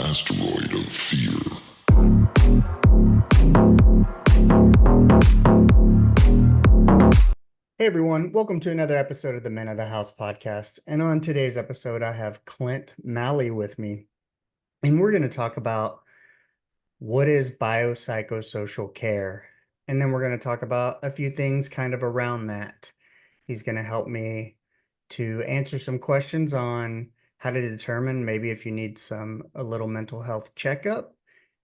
Asteroid of fear. Hey everyone, welcome to another episode of the Men of the House podcast. And on today's episode, I have Clint Mally with me. And we're going to talk about what is biopsychosocial care. And then we're going to talk about a few things kind of around that. He's going to help me to answer some questions on how to determine maybe if you need a little mental health checkup,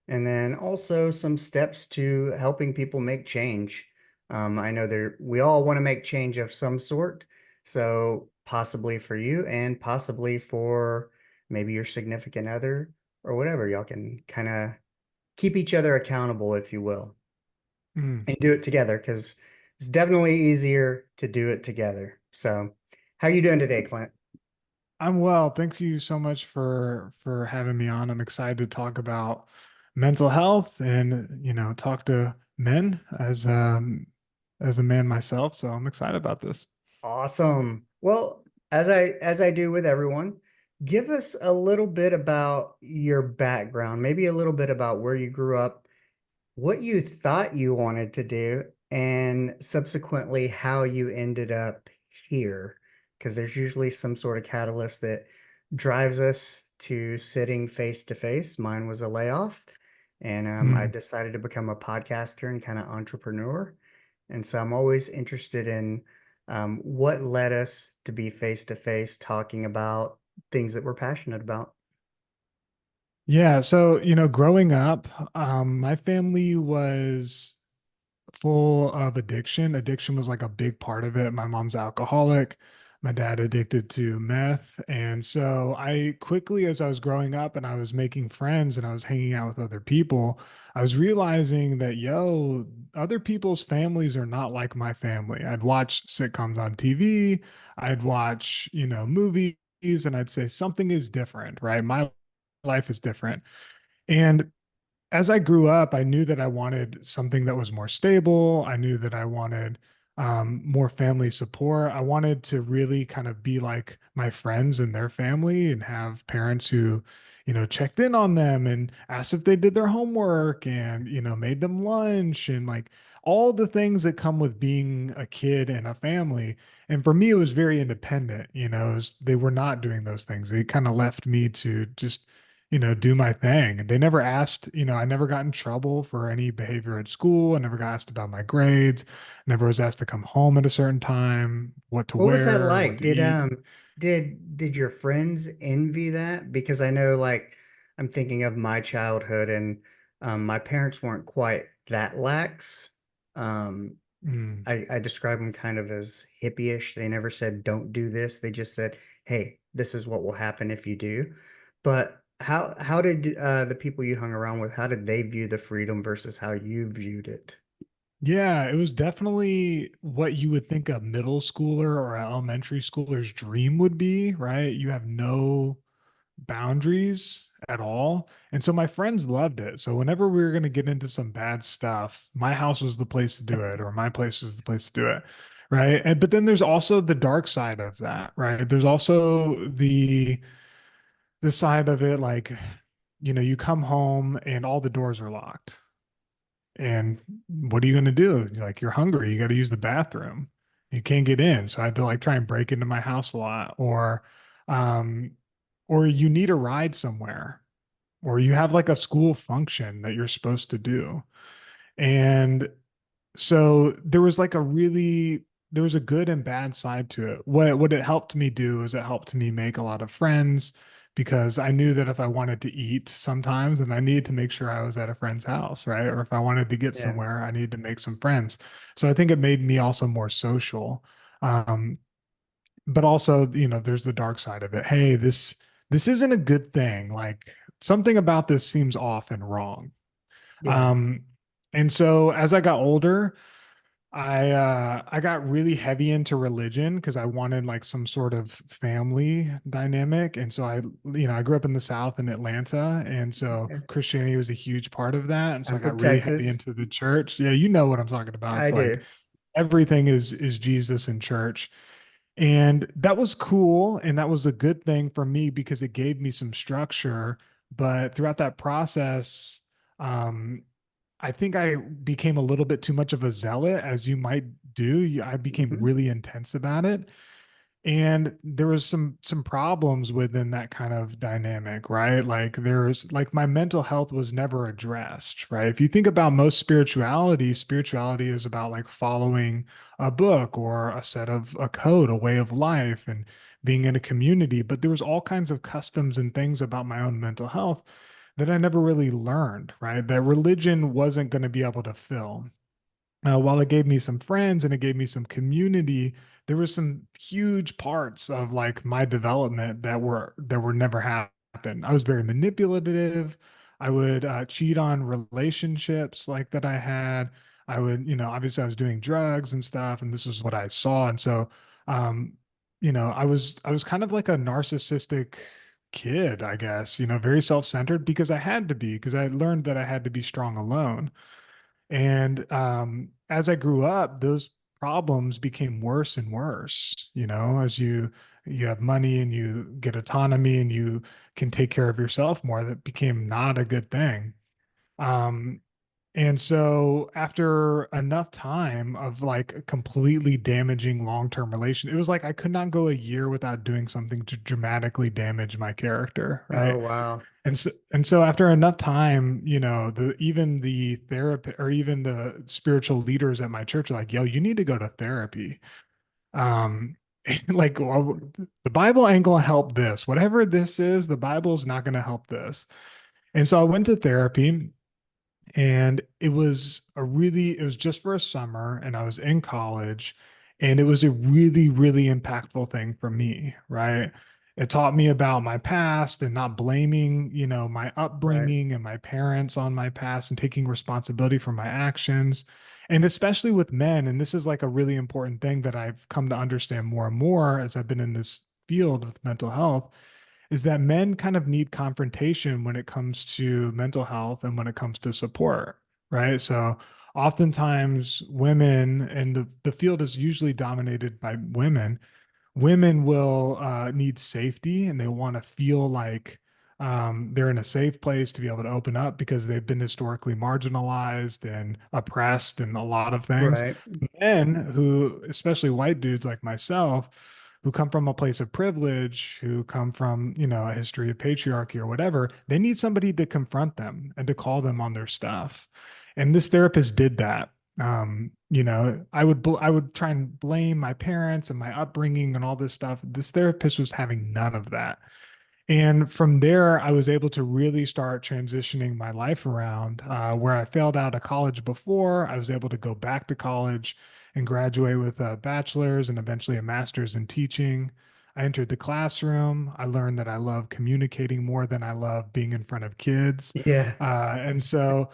and then also some steps to helping people make change. I know we all want to make change of some sort, so possibly for you and possibly for maybe your significant other or whatever. Y'all can kind of keep each other accountable, if you will, Mm. and do it together because it's definitely easier to do it together. So, how you doing today, Clint? I'm well. Thank you so much for having me on. I'm excited to talk about mental health and talk to men as a man myself. So I'm excited about this. Awesome. Well, as I do with everyone, give us a little bit about your background, maybe a little bit about where you grew up, what you thought you wanted to do, and subsequently how you ended up here. Because there's usually some sort of catalyst that drives us to sitting face to face. Mine was a layoff, and I Mm. decided to become a podcaster and kind of entrepreneur. And so I'm always interested in what led us to be face to face talking about things that we're passionate about. Yeah. So, growing up, my family was full of addiction. Addiction was like a big part of it. My mom's alcoholic, my dad addicted to meth. And so I quickly, as I was growing up and I was making friends and I was hanging out with other people, I was realizing that, other people's families are not like my family. I'd watch sitcoms on TV, I'd watch, movies, and I'd say something is different, right? My life is different. And as I grew up, I knew that I wanted something that was more stable. I knew that I wanted more family support. I wanted to really kind of be like my friends and their family and have parents who, checked in on them and asked if they did their homework and, made them lunch and like all the things that come with being a kid and a family. And for me, it was very independent. They were not doing those things. They kind of left me to just do my thing. And they never asked, I never got in trouble for any behavior at school. I never got asked about my grades. Never was asked to come home at a certain time, what to What was that wear, what like? to eat. Did your friends envy that? Because I know like I'm thinking of my childhood and my parents weren't quite that lax. Um Mm. I describe them kind of as hippie-ish. They never said don't do this. They just said, "Hey, this is what will happen if you do." But how did the people you hung around with, how did they view the freedom versus how you viewed it? Yeah, it was definitely what you would think a middle schooler or an elementary schooler's dream would be, right? You have no boundaries at all. And so my friends loved it. So whenever we were going to get into some bad stuff, my house was the place to do it, or my place was the place to do it. Right. And but then there's also the dark side of that, right? There's also the side of it, like, you come home and all the doors are locked. And what are you going to do? Like, you're hungry, you got to use the bathroom. You can't get in. So I had to like try and break into my house a lot. Um, or you need a ride somewhere, or you have like a school function that you're supposed to do. And so there was a good and bad side to it. What it helped me do is it helped me make a lot of friends because I knew that if I wanted to eat sometimes, then I needed to make sure I was at a friend's house, right? Or if I wanted to get Yeah. somewhere, I needed to make some friends. So I think it made me also more social. Um, but also, there's the dark side of it. Hey, this isn't a good thing. Like, something about this seems off and wrong. Yeah. Um, and so as I got older, I got really heavy into religion because I wanted like some sort of family dynamic. And so I grew up in the South in Atlanta, and so Okay. Christianity was a huge part of that. And so I'm I from got really heavy Texas. into the church. Yeah, you know what I'm talking about. I It's like do. everything is Jesus in church. And that was cool. And that was a good thing for me because it gave me some structure. But throughout that process, um, I think I became a little bit too much of a zealot, as you might do. I became Mhm. really intense about it, and there was some problems within that kind of dynamic, right? Like there's like my mental health was never addressed, right? If you think about most spirituality is about like following a book or a set of a code, a way of life, and being in a community. But there was all kinds of customs and things about my own mental health that I never really learned, right? That religion wasn't going to be able to fill. While it gave me some friends and it gave me some community, there were some huge parts of like my development that were never happened. I was very manipulative. I would cheat on relationships like that I had. I would, obviously I was doing drugs and stuff, and this was what I saw. And so, um, I was kind of like a narcissistic kid, I guess, very self-centered because I had to be, because I learned that I had to be strong alone. And as I grew up, those problems became worse and worse, as you have money and you get autonomy and you can take care of yourself more, that became not a good thing. Um, and so after enough time of like completely damaging long-term relation, it was like I could not go a year without doing something to dramatically damage my character, Oh, right? wow. And so after enough time, even the therapist or even the spiritual leaders at my church are like, yo, you need to go to therapy. Um, like, well, the Bible ain't gonna help this. Whatever this is, the Bible's not gonna help this. And so I went to therapy, and it was just for a summer, and I was in college, and it was a really, really impactful thing for me, right? It taught me about my past and not blaming, my Right. upbringing and my parents on my past and taking responsibility for my actions. And especially with men, and this is like a really important thing that I've come to understand more and more as I've been in this field with mental health, is that men kind of need confrontation when it comes to mental health and when it comes to support, right? So oftentimes women, and the field is usually dominated by women. Women will need safety, and they want to feel like they're in a safe place to be able to open up because they've been historically marginalized and oppressed and a lot of things. Right. Men who, especially white dudes like myself, who come from a place of privilege, who come from, a history of patriarchy or whatever, they need somebody to confront them and to call them on their stuff. And this therapist did that. I would try and blame my parents and my upbringing and all this stuff. This therapist was having none of that. And from there, I was able to really start transitioning my life around. Where I failed out of college before, I was able to go back to college and graduate with a bachelor's and eventually a master's in teaching. I entered the classroom. I learned that I love communicating more than I love being in front of kids. Yeah. And so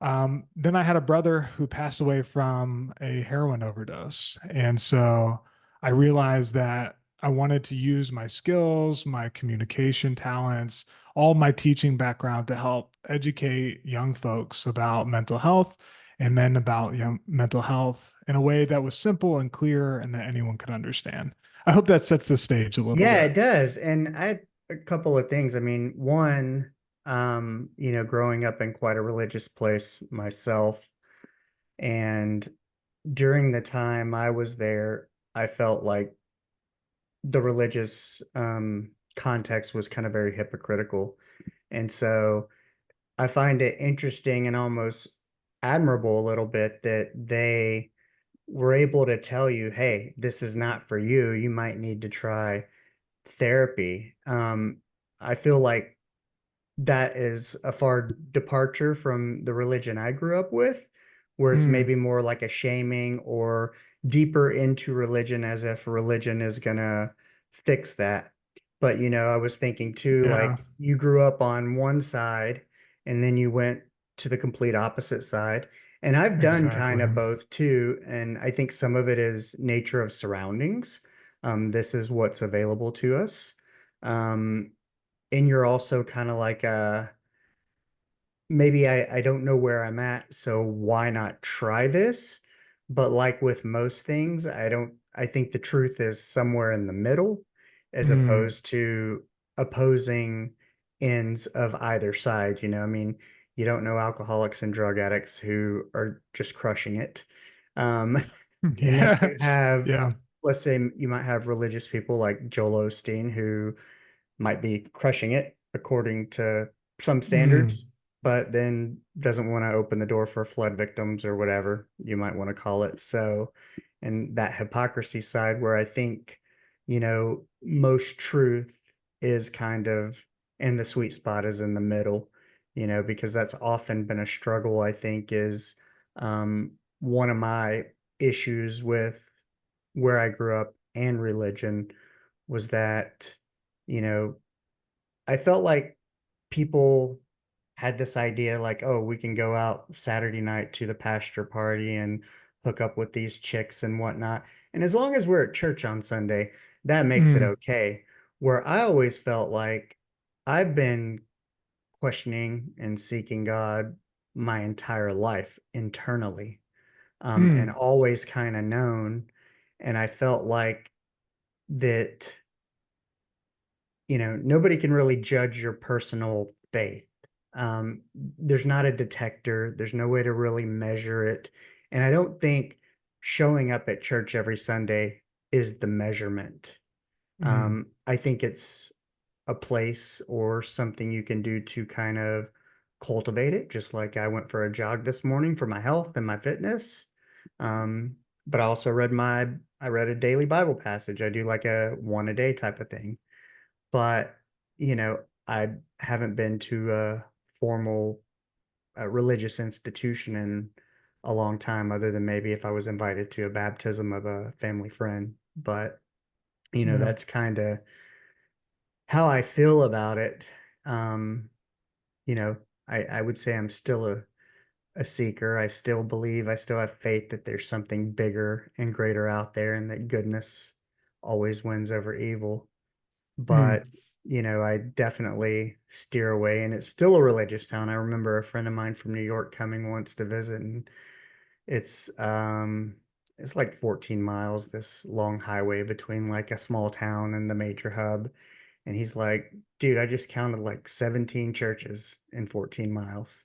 then I had a brother who passed away from a heroin overdose. And so I realized that I wanted to use my skills, my communication talents, all my teaching background to help educate young folks about mental health and men about mental health in a way that was simple and clear and that anyone could understand. I hope that sets the stage a little Yeah, bit. it does. And I had a couple of things. I mean, one, growing up in quite a religious place myself, and during the time I was there, I felt like the religious context was kind of very hypocritical. And so I find it interesting and almost admirable a little bit that they were able to tell you, hey, this is not for you. You might need to try therapy. I feel like that is a far departure from the religion I grew up with, where it's Mm, maybe more like a shaming or deeper into religion as if religion is gonna fix that. But I was thinking too, yeah, like you grew up on one side and then you went to the complete opposite side. And I've done kind exactly. of both too. And I think some of it is nature of surroundings. This is what's available to us. Um, and you're also kind of like maybe I don't know where I'm at, so why not try this? But like with most things, I think the truth is somewhere in the middle, as Mm, opposed to opposing ends of either side. I mean, you don't know alcoholics and drug addicts who are just crushing it. Um, and yeah. you have, Yeah. let's say, you might have religious people like Joel Osteen who might be crushing it according to some Mm, standards, but then doesn't want to open the door for flood victims or whatever you might want to call it. So, and that hypocrisy side where I think, most truth is kind of, and the sweet spot is in the middle, because that's often been a struggle, I think, is one of my issues with where I grew up and religion was that, you know, I felt like people had this idea like, oh, we can go out Saturday night to the pasture party and hook up with these chicks and whatnot. And as long as we're at church on Sunday, that makes it mm, okay. Where I always felt like I've been questioning and seeking God my entire life internally, and mm, always kind of known. And I felt like that nobody can really judge your personal faith. There's not a detector, there's no way to really measure it. And I don't think showing up at church every Sunday is the measurement. mm. I think it's a place or something you can do to kind of cultivate it, just like I went for a jog this morning for my health and my fitness. Um, but I read a daily Bible passage. I do like a one a day type of thing, but I haven't been to a formal religious institution in a long time, other than maybe if I was invited to a baptism of a family friend. But Yeah. that's kind of how I feel about it. Um, you know, I would say I'm still a seeker. I still believe, I still have faith that there's something bigger and greater out there, and that goodness always wins over evil. Mm, But I definitely steer away, and it's still a religious town. I remember a friend of mine from New York coming once to visit, and it's it's like 14 miles, this long highway between like a small town and the major hub. And he's like, dude, I just counted like 17 churches in 14 miles.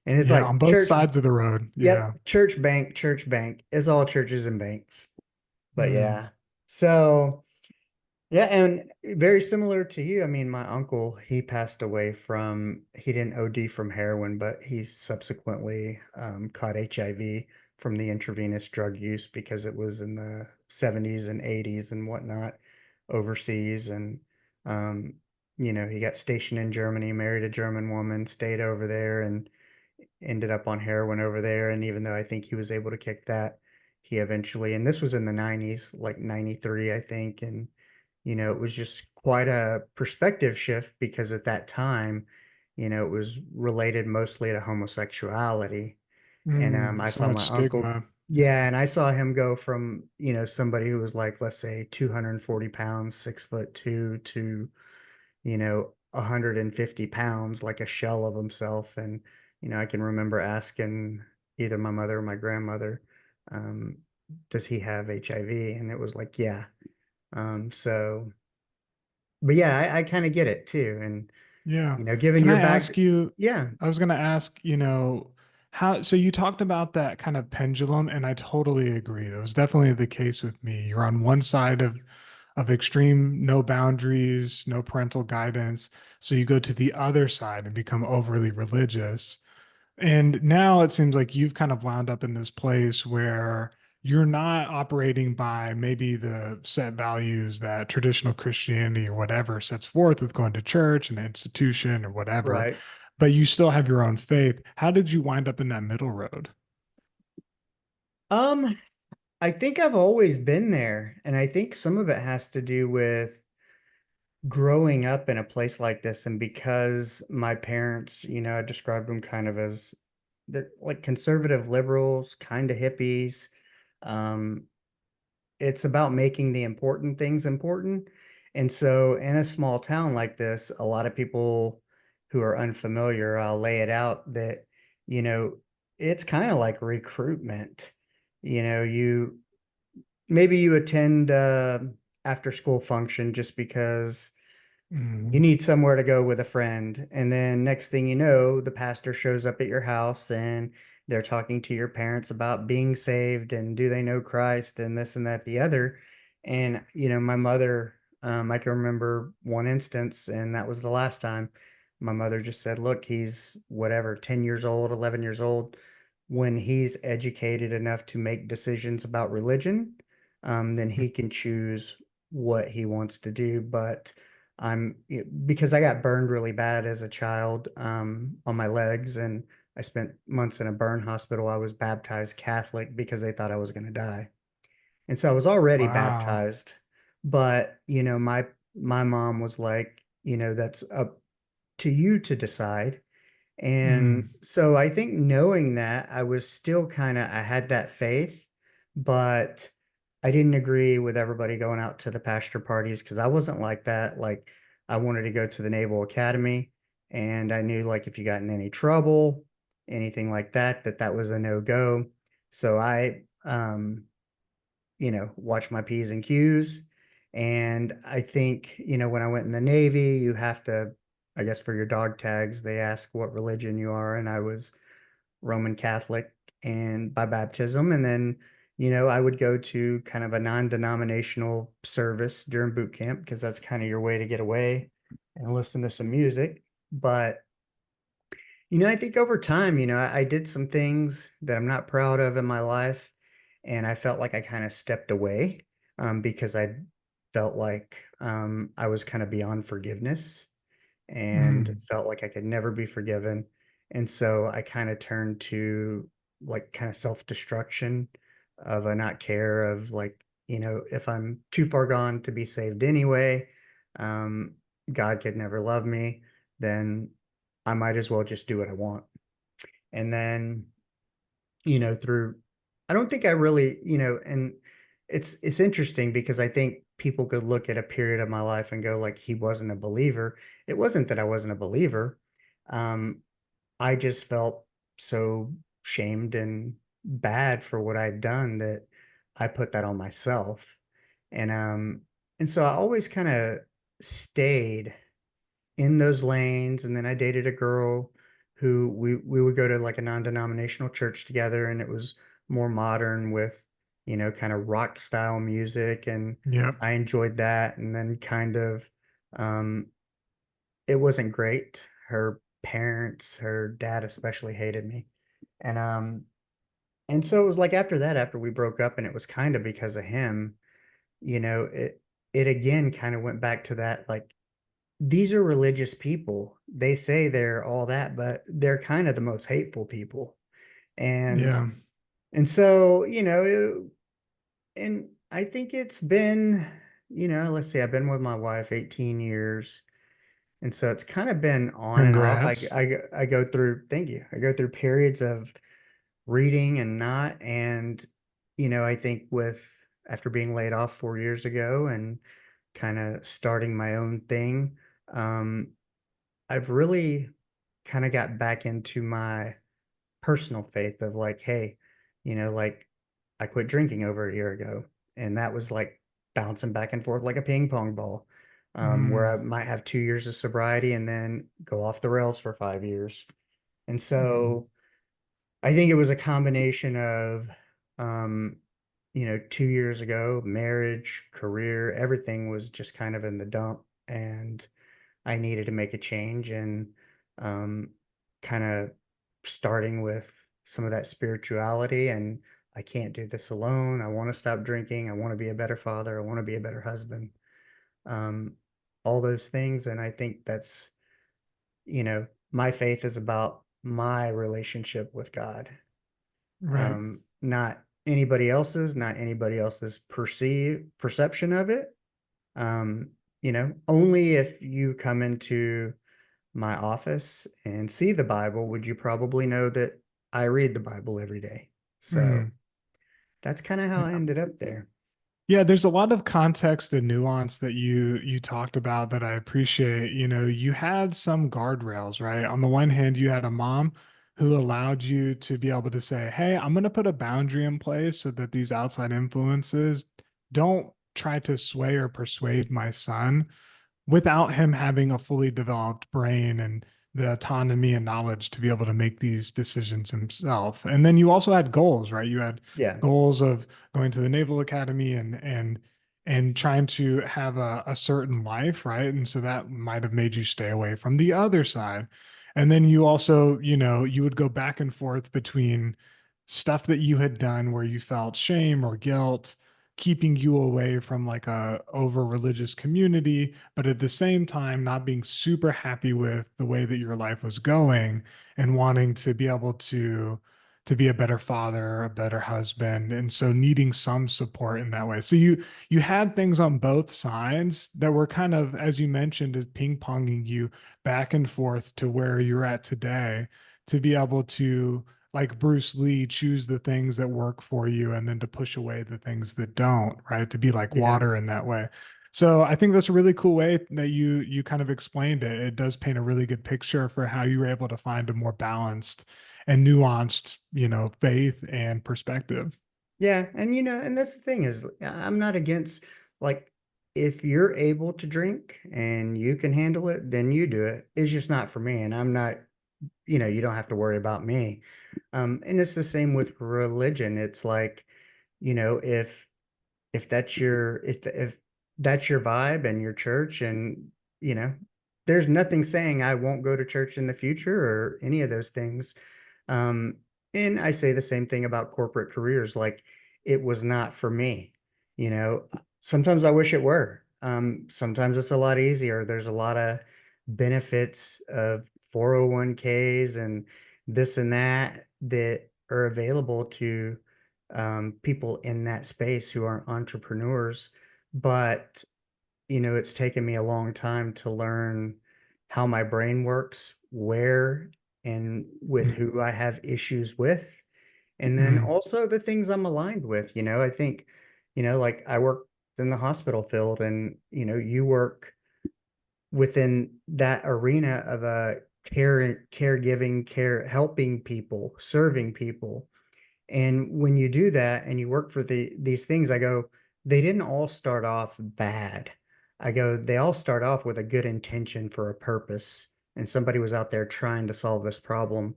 And it's yeah. On like both sides of the road. yep, Yeah. church bank is all churches and banks. But Mm, yeah. So yeah, and very similar to you. I mean, my uncle, he passed away he didn't OD from heroin, but he subsequently caught HIV from the intravenous drug use because it was in the 70s and 80s and whatnot overseas. And, um, he got stationed in Germany, married a German woman, stayed over there, and ended up on heroin over there. And even though I think he was able to kick that, he eventually, and this was in the 90s, like 93, I think. And, it was just quite a perspective shift because at that time, it was related mostly to homosexuality. And I so saw much my uncle, stigma. yeah, and I saw him go from, somebody who was like, let's say 240 pounds, 6'2" to 150 pounds, like a shell of himself. And, I can remember asking either my mother or my grandmother, um, does he have HIV? And it was like, yeah. So, but yeah, I kind of get it too. And, Yeah. given Can your I back, ask you? yeah, I was going to ask, how, so you talked about that kind of pendulum, and I totally agree. That was definitely the case with me. You're on one side of extreme no boundaries, no parental guidance. So you go to the other side and become overly religious. And now it seems like you've kind of wound up in this place where you're not operating by maybe the set values that traditional Christianity or whatever sets forth with going to church and the institution or whatever, right. but you still have your own faith. How did you wind up in that middle road? Um, I think I've always been there. And I think some of it has to do with growing up in a place like this. And because my parents, I described them kind of as they're like conservative liberals, kind of hippies. Um, it's about making the important things important. And so in a small town like this, a lot of people who are unfamiliar, I'll lay it out that, you know, it's kind of like recruitment. You maybe you attend after school function just because you Mhm. need somewhere to go with a friend. And then next thing you know, the pastor shows up at your house and they're talking to your parents about being saved and do they know Christ and this and that, the other. And, my mother, I can remember one instance, and that was the last time my mother just said, look, he's whatever, 10 years old, 11 years old. When he's educated enough to make decisions about religion, then he can choose what he wants to do. But because I got burned really bad as a child on my legs, and I spent months in a burn hospital. I was baptized Catholic because they thought I was going to die, and so I was already Wow. baptized. But my mom was like, that's up to you to decide. And Mm. so I think knowing that, I was still I had that faith, but I didn't agree with everybody going out to the pastor parties because I wasn't like that. Like, I wanted to go to the Naval Academy, and I knew, like, if you got in any trouble, anything like that, that was a no-go. So I watch my P's and Q's. And I think, when I went in the Navy, you have to, I guess for your dog tags, they ask what religion you are. And I was Roman Catholic and by baptism. And then, I would go to kind of a non-denominational service during boot camp because that's kind of your way to get away and listen to some music. But I think over time, I did some things that I'm not proud of in my life, and I felt like I kind of stepped away because I felt like I was kind of beyond forgiveness and Mm. felt like I could never be forgiven. And so I kind of turned to like kind of self-destruction of a not care of like, if I'm too far gone to be saved anyway, um, God could never love me, then I might as well just do what I want. And then, through I don't think I really, and it's interesting because I think people could look at a period of my life and go like he wasn't a believer. It wasn't that I wasn't a believer. Um, I just felt so shamed and bad for what I'd done that I put that on myself. And so I always kind of stayed in those lanes. And then I dated a girl who we would go to like a non-denominational church together, and it was more modern with, kind of rock style music, and Yep. I enjoyed that. And then kind of um it wasn't great. Her parents, her dad especially hated me. And so it was like after that, after we broke up, and it was kind of because of him, it again kind of went back to that like these are religious people. They say they're all that, but they're kind of the most hateful people. And Yeah. so, and I think it's been, let's see, I've been with my wife 18 years. And so it's kind of been on and off. Congrats. I go through, thank you. I go through periods of reading and not. And, I think after being laid off 4 years ago and kind of starting my own thing, um, I've really kind of got back into my personal faith of like, hey, like I quit drinking over a year ago, and that was like bouncing back and forth like a ping pong ball, where I Mm. might have 2 years of sobriety and then go off the rails for 5 years. And Mm. so I think it was a combination of, um, 2 years ago, marriage, career, everything was just kind of in the dump. And I needed to make a change, and um, kind of starting with some of that spirituality. And I can't do this alone. I want to stop drinking. I want to be a better father. I want to be a better husband. Um, all those things. And I think that's, my faith is about my relationship with God, Right. not anybody else's perception of it. Only if you come into my office and see the Bible would you probably know that I read the Bible every day. So Mm. that's kind of how I ended up there. Yeah, there's a lot of context and nuance that you talked about that I appreciate. You had some guardrails, right? On the one hand, you had a mom who allowed you to be able to say, "Hey, I'm going to put a boundary in place so that these outside influences don't try to sway or persuade my son without him having a fully developed brain and the autonomy and knowledge to be able to make these decisions himself. And then you also had goals, right? You had Yeah. goals of going to the Naval Academy and trying to have a certain life, right? And so that might have made you stay away from the other side. And then you also, you would go back and forth between stuff that you had done where you felt shame or guilt keeping you away from like a over religious community, but at the same time not being super happy with the way that your life was going and wanting to be able to be a better father, a better husband, and so needing some support in that way. So you had things on both sides that were kind of, as you mentioned, as ping-ponging you back and forth to where you're at today to be able to, like Bruce Lee, choose the things that work for you and then to push away the things that don't, right? To be like Yeah. water in that way. So I think that's a really cool way that you kind of explained it. It does paint a really good picture for how you were able to find a more balanced and nuanced, faith and perspective. Yeah, and and that's the thing is I'm not against, like, if you're able to drink and you can handle it, then you do it. It's just not for me, and I'm not, you don't have to worry about me. And it's the same with religion. It's like, if that's if that's your vibe and your church, and you know there's nothing saying I won't go to church in the future or any of those things. um and I say the same thing about corporate careers. Like, it was not for me. Sometimes I wish it were. Sometimes it's a lot easier. There's a lot of benefits of 401ks and this and that that are available to people in that space who aren't entrepreneurs. But, it's taken me a long time to learn how my brain works, where and with Mm, who I have issues with, and then mm, also the things I'm aligned with. I think, like I work in the hospital field, and, you work within that arena of a caregiving, care, helping people, serving people. And when you do that and you work for these things, I go, they didn't all start off bad. I go, they all start off with a good intention for a purpose, and somebody was out there trying to solve this problem.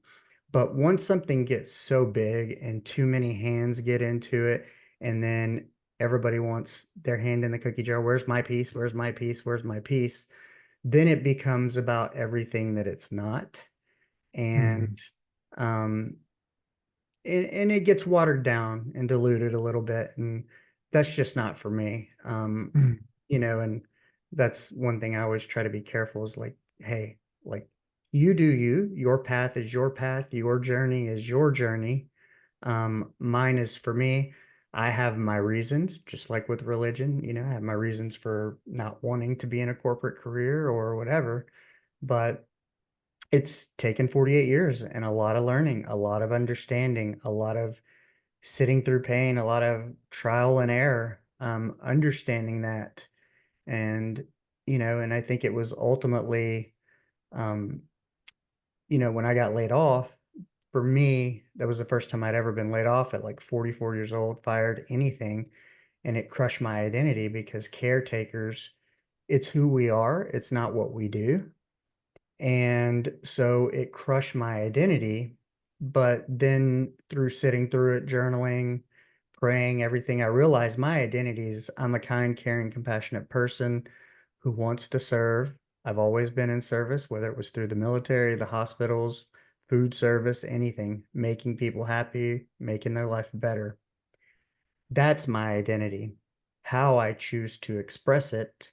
But once something gets so big and too many hands get into it, and then everybody wants their hand in the cookie jar, where's my piece? Where's my piece? Where's my piece? Then it becomes about everything that it's not. And mm, um, and it gets watered down and diluted a little bit, and that's just not for me. mm, And that's one thing I always try to be careful is, like, hey, like, you do you, your path is your path, your journey is your journey. Mine is for me. I have my reasons, just like with religion. I have my reasons for not wanting to be in a corporate career or whatever. But it's taken 48 years and a lot of learning, a lot of understanding, a lot of sitting through pain, a lot of trial and error, understanding that. And, and I think it was ultimately, um, when I got laid off, for me, that was the first time I'd ever been laid off at like 44 years old, fired, anything. And it crushed my identity because caretakers, it's who we are, it's not what we do. And so it crushed my identity. But then through sitting through it, journaling, praying, everything, I realized my identity is I'm a kind, caring, compassionate person who wants to serve. I've always been in service, whether it was through the military, the hospitals, food service, anything, making people happy, making their life better. That's my identity. How I choose to express it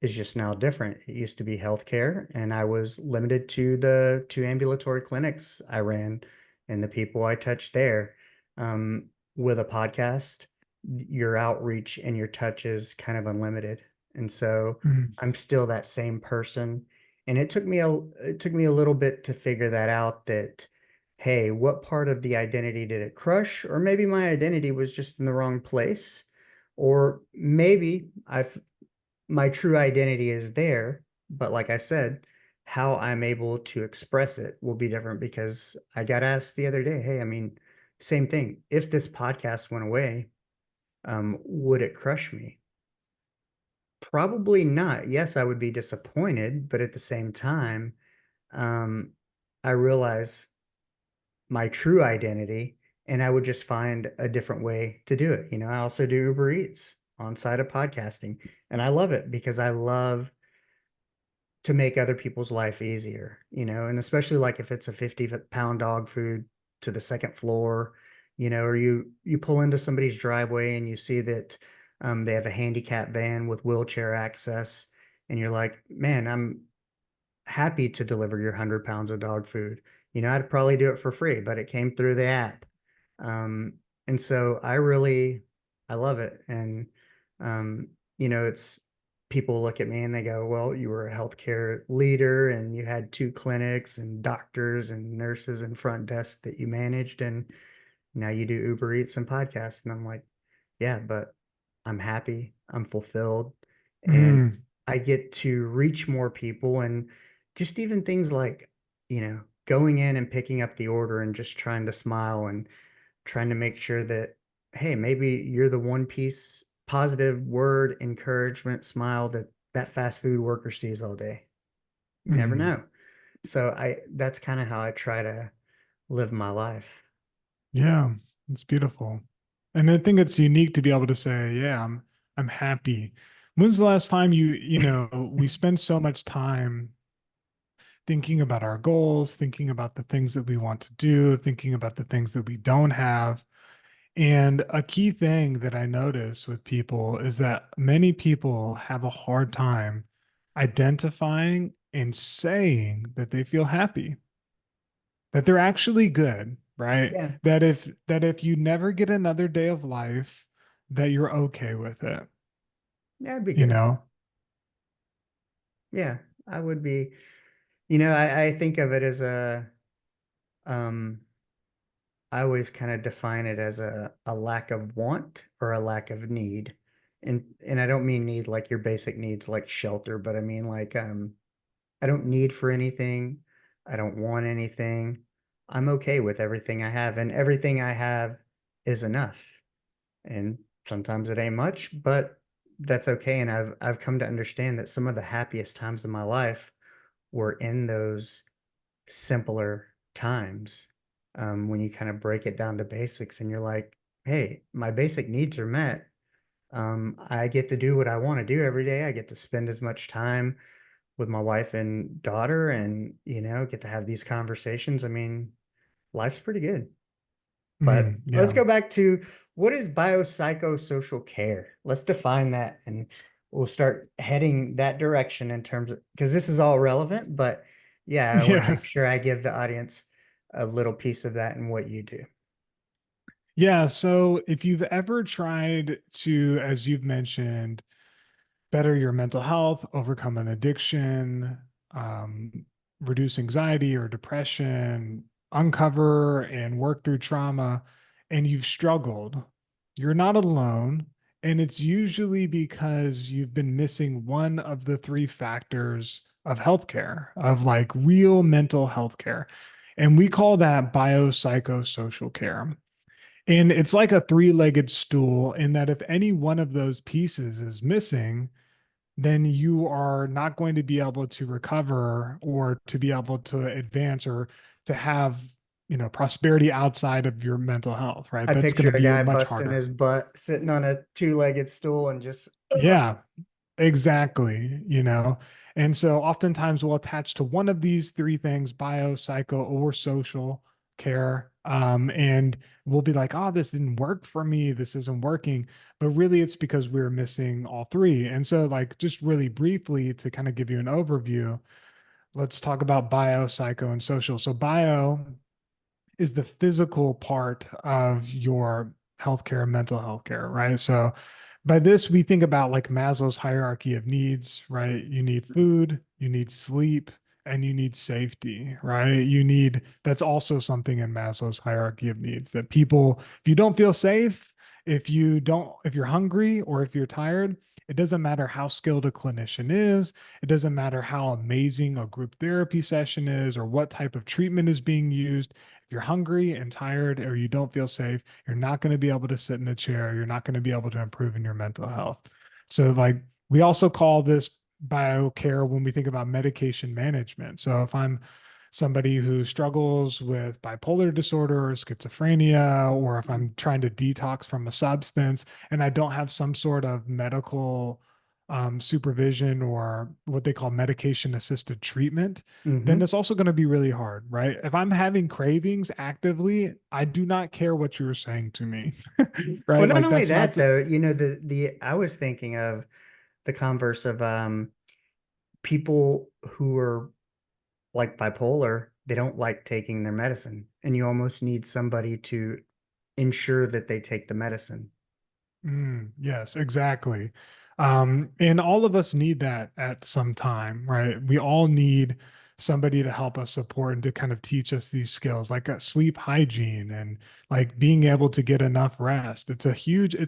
is just now different. It used to be healthcare, and I was limited to the two ambulatory clinics I ran and the people I touched there. With a podcast, your outreach and your touch is kind of unlimited. And so mm, I'm still that same person. And it took me a little bit to figure that out, that, hey, what part of the identity did it crush? Or maybe my identity was just in the wrong place. Or maybe my true identity is there, but like I said, how I'm able to express it will be different, because I got asked the other day, hey, I mean, same thing. If this podcast went away, would it crush me? Probably not. Yes, I would be disappointed, but at the same time, um, I realize my true identity and I would just find a different way to do it. I also do Uber Eats on side of podcasting, and I love it because I love to make other people's life easier, and especially like if it's a 50-pound dog food to the second floor, or you pull into somebody's driveway and you see that they have a handicap van with wheelchair access, and you're like, man, I'm happy to deliver your 100 pounds of dog food. I'd probably do it for free, but it came through the app. Um, and so I love it. And, it's people look at me and they go, well, you were a healthcare leader and you had two clinics and doctors and nurses and front desk that you managed. And now you do Uber Eats and podcasts. And I'm like, yeah, but I'm happy, I'm fulfilled, and Mm, I get to reach more people. And just even things like, going in and picking up the order and just trying to smile and trying to make sure that, hey, maybe you're the one piece positive word, encouragement, smile that that fast food worker sees all day. You never mhm. know. So that's kind of how I try to live my life. Yeah, it's beautiful. And I think it's unique to be able to say, yeah, I'm happy. When's the last time we spend so much time thinking about our goals, thinking about the things that we want to do, thinking about the things that we don't have. And a key thing that I notice with people is that many people have a hard time identifying and saying that they feel happy, that they're actually good, right? Yeah, That if you never get another day of life, that you're okay with it, that'd be you good. know? Yeah, I would be. I think of it as um, I always kind of define it as a lack of want or a lack of need. And I don't mean need like your basic needs like shelter, but I mean like I don't need for anything. I don't want anything. I'm okay with everything I have, and everything I have is enough. And sometimes it ain't much, but that's okay. And I've come to understand that some of the happiest times of my life were in those simpler times, when you kind of break it down to basics and you're like, hey, my basic needs are met. I get to do what I want to do every day. I get to spend as much time with my wife and daughter and, get to have these conversations. I mean, life's pretty good. But let's Yeah. go back to what is biopsychosocial care? Let's define that and we'll start heading that direction in terms of, because this is all relevant, but yeah, I want to Yeah. make sure I give the audience a little piece of that and what you do. Yeah. So if you've ever tried to, as you've mentioned, better your mental health, overcome an addiction, um, reduce anxiety or depression, uncover and work through trauma, and you've struggled, you're not alone. And it's usually because you've been missing one of the three factors of healthcare, of like real mental health care. And we call that biopsychosocial care. And it's like a three-legged stool in that if any one of those pieces is missing, then you are not going to be able to recover or to be able to advance or to have, prosperity outside of your mental health, right? I That's going to picture a be guy much busting harder. his butt, sitting on a two-legged stool and just, ugh. Yeah, exactly. And so oftentimes we'll attach to one of these three things, bio, psycho, or social care. And we'll be like, oh, this didn't work for me. This isn't working. But really, it's because we're missing all three. And so, like, just really briefly to kind of give you an overview, let's talk about bio, psycho, and social. So, bio is the physical part of your healthcare, mental health care, right? So by this, we think about like Maslow's hierarchy of needs, right? You need food, you need sleep, and you need safety, right? That's also something in Maslow's hierarchy of needs that people, if you don't feel safe, if you're hungry or if you're tired, It doesn't matter how skilled a clinician is. It doesn't matter how amazing a group therapy session is or what type of treatment is being used. If you're hungry and tired or you don't feel safe, you're not going to be able to sit in a chair. You're not going to be able to improve in your mental health. So, like, we also call this biocare when we think about medication management. So, if I'm somebody who struggles with bipolar disorder or schizophrenia, or if I'm trying to detox from a substance and I don't have some sort of medical supervision or what they call medication assisted treatment, then Hmm. it's also going to be really hard, right? If I'm having cravings actively, I do not care what you were saying to me, Well, right? not Like only that's not that though, the I was thinking of the converse of people who are like bipolar, they don't like taking their medicine, and you almost need somebody to ensure that they take the medicine. Yes, exactly. And all of us need that at some time, right? We all need somebody to help us support and to kind of teach us these skills, like sleep hygiene and like being able to get enough rest. It's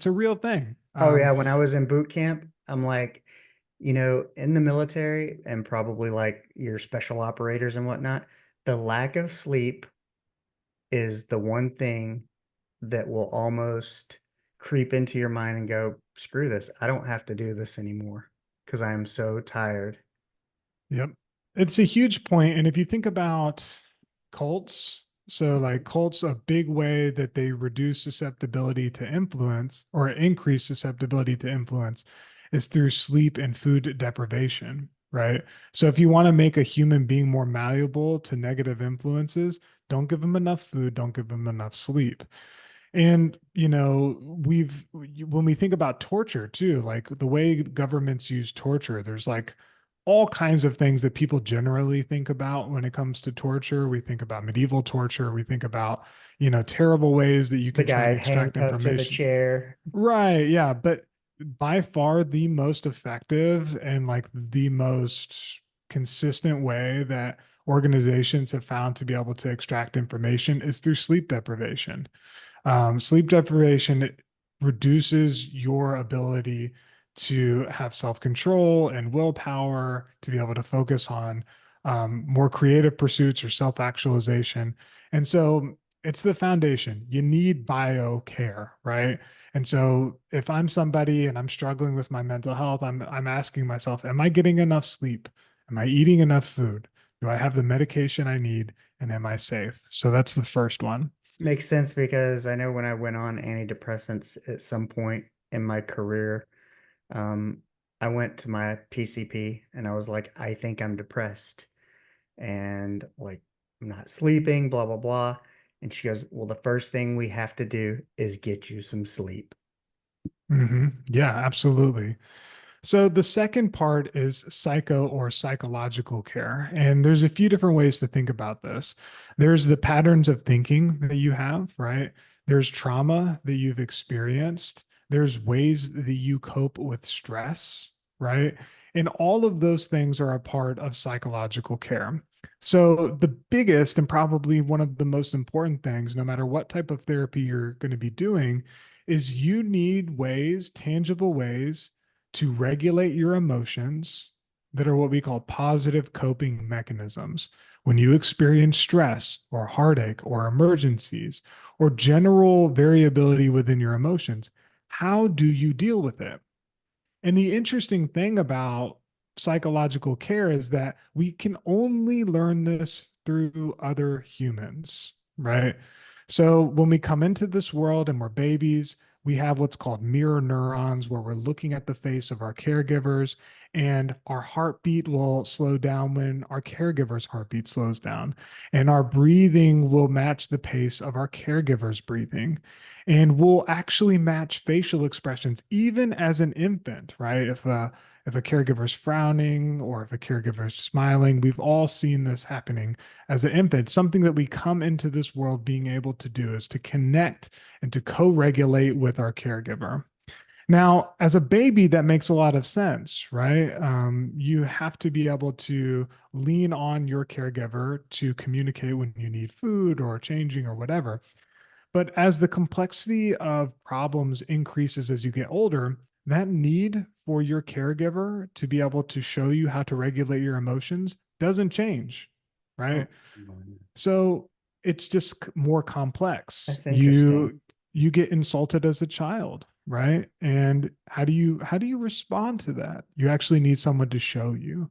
a real thing. Oh yeah, when I was in boot camp, I'm like, in the military and probably like your special operators and whatnot, the lack of sleep is the one thing that will almost creep into your mind and go, screw this. I don't have to do this anymore because I am so tired. Yep. It's a huge point. And if you think about cults, so like cults, a big way that they reduce susceptibility to influence or increase susceptibility to influence is through sleep and food deprivation, right? So if you want to make a human being more malleable to negative influences, don't give them enough food, don't give them enough sleep. And, when we think about torture too, like the way governments use torture, there's like all kinds of things that people generally think about when it comes to torture. We think about medieval torture. We think about, terrible ways that you The can try guy and extract handcuffed to the information. chair. Right. Yeah. But by far the most effective and like the most consistent way that organizations have found to be able to extract information is through sleep deprivation. Sleep deprivation reduces your ability to have self-control and willpower to be able to focus on more creative pursuits or self-actualization. And so it's the foundation. You need bio care, right? And so if I'm somebody and I'm struggling with my mental health, I'm asking myself, am I getting enough sleep? Am I eating enough food? Do I have the medication I need? And am I safe? So that's the first one. Makes sense because I know when I went on antidepressants at some point in my career, um, I went to my PCP and I was like, I think I'm depressed and like I'm not sleeping, blah, blah, blah. And she goes, well, the first thing we have to do is get you some sleep. Yeah, absolutely. So the second part is psycho or psychological care. And there's a few different ways to think about this. There's the patterns of thinking that you have, right? There's trauma that you've experienced. There's ways that you cope with stress, right? And all of those things are a part of psychological care. So the biggest and probably one of the most important things, no matter what type of therapy you're going to be doing, is you need ways, tangible ways to regulate your emotions that are what we call positive coping mechanisms. When you experience stress or heartache or emergencies or general variability within your emotions, how do you deal with it? And the interesting thing about psychological care is that we can only learn this through other humans, right? So when we come into this world and we're babies, we have what's called mirror neurons, where we're looking at the face of our caregivers, and our heartbeat will slow down when our caregiver's heartbeat slows down. And our breathing will match the pace of our caregiver's breathing, and will actually match facial expressions even as an infant, right? If a caregiver is frowning or if a caregiver is smiling, we've all seen this happening as an infant. Something that we come into this world being able to do is to connect and to co-regulate with our caregiver. Now, as a baby, that makes a lot of sense, right? You have to be able to lean on your caregiver to communicate when you need food or changing or whatever. But as the complexity of problems increases as you get older, that need for your caregiver to be able to show you how to regulate your emotions doesn't change, Oh, right? no. So it's just more complex. That's interesting. You get insulted as a child, right? And how do you respond to that? You actually need someone to show you.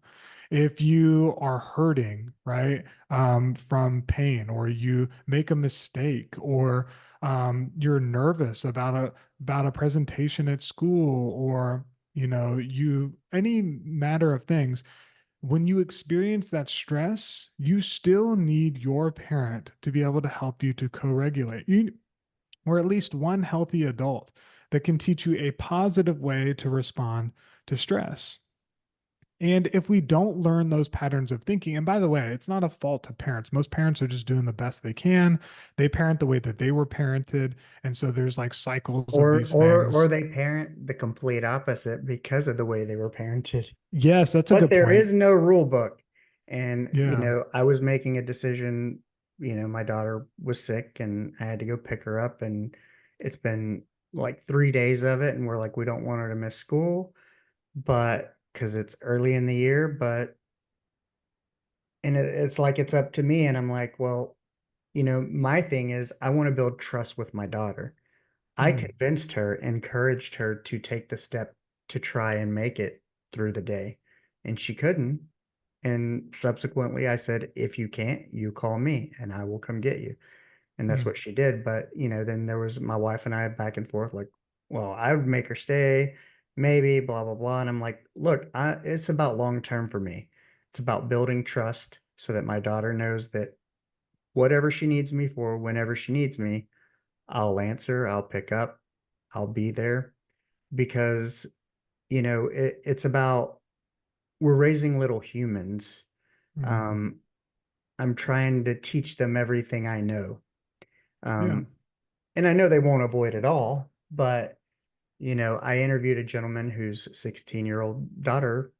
If you are hurting, right, from pain, or you make a mistake, or you're nervous about a presentation at school, or you any matter of things, when you experience that stress, you still need your parent to be able to help you to co-regulate. Or at least one healthy adult that can teach you a positive way to respond to stress. And if we don't learn those patterns of thinking, and by the way, it's not a fault to parents. Most parents are just doing the best they can. They parent the way that they were parented. And so there's like cycles of these Or things. they parent the complete opposite because of the way they were parented. Yes, that's a But good there point. is no rule book. And, Yeah. I was making a decision, my daughter was sick and I had to go pick her up, and it's been like 3 days of it, and we're like, we don't want her to miss school, but because it's early in the year, but and it's like it's up to me, and I'm like, well, my thing is I want to build trust with my daughter. I Mm, convinced her, encouraged her to take the step to try and make it through the day, and she couldn't. And subsequently, I said, if you can't, you call me and I will come get you. And that's mm, what she did. But, then there was my wife and I back and forth, like, well, I would make her stay, maybe, blah, blah, blah. And I'm like, look, it's about long term for me. It's about building trust so that my daughter knows that whatever she needs me for, whenever she needs me, I'll answer, I'll pick up, I'll be there because, it's about we're raising little humans. mm. Um, I'm trying to teach them everything I know. Yeah. Um, and I know they won't avoid it all, but I interviewed a gentleman whose 16-year-old daughter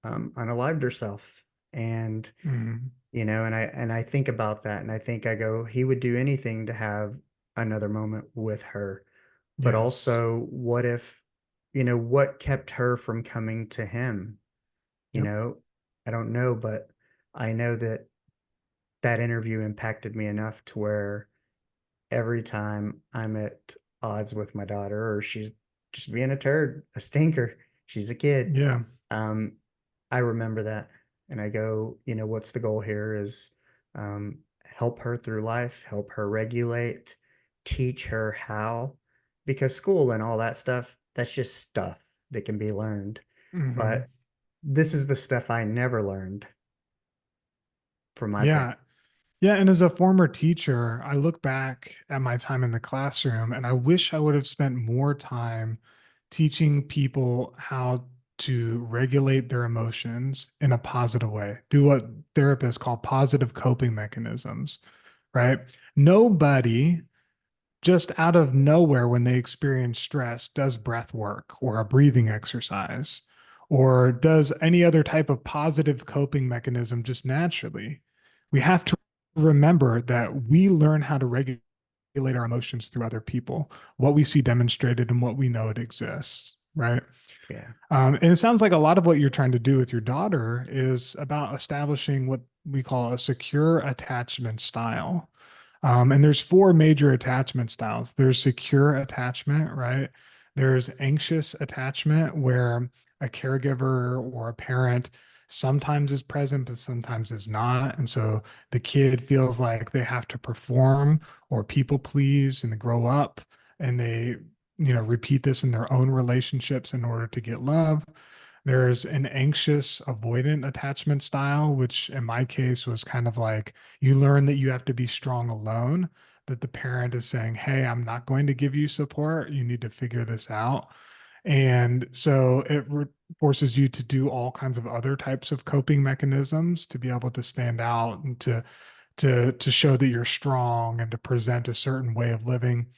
unalived herself. And, Mm. and I think about that, and I go, he would do anything to have another moment with her. But Yes. also, what if, what kept her from coming to him? You Yep. know, I don't know, but I know that that interview impacted me enough to where every time I'm at odds with my daughter or she's just being a turd, a stinker, she's a kid, Yeah. um, I remember that and I go, what's the goal here is help her through life, help her regulate, teach her how, because school and all that stuff, that's just stuff that can be learned. Hmm. But this is the stuff I never learned from my parents. Yeah. Yeah. And as a former teacher, I look back at my time in the classroom and I wish I would have spent more time teaching people how to regulate their emotions in a positive way, do what therapists call positive coping mechanisms, right? Nobody just out of nowhere when they experience stress does breath work or a breathing exercise or does any other type of positive coping mechanism just naturally. We have to remember that we learn how to regulate our emotions through other people, what we see demonstrated and what we know it exists, right? Yeah. And it sounds like a lot of what you're trying to do with your daughter is about establishing what we call a secure attachment style. And there's four major attachment styles. There's secure attachment, right? There's anxious attachment, where a caregiver or a parent sometimes is present, but sometimes is not. And so the kid feels like they have to perform or people please and they grow up and they repeat this in their own relationships in order to get love. There's an anxious avoidant attachment style, which in my case was kind of like you learn that you have to be strong alone, that the parent is saying, hey, I'm not going to give you support, you need to figure this out. And so it forces you to do all kinds of other types of coping mechanisms to be able to stand out and to show that you're strong and to present a certain way of living.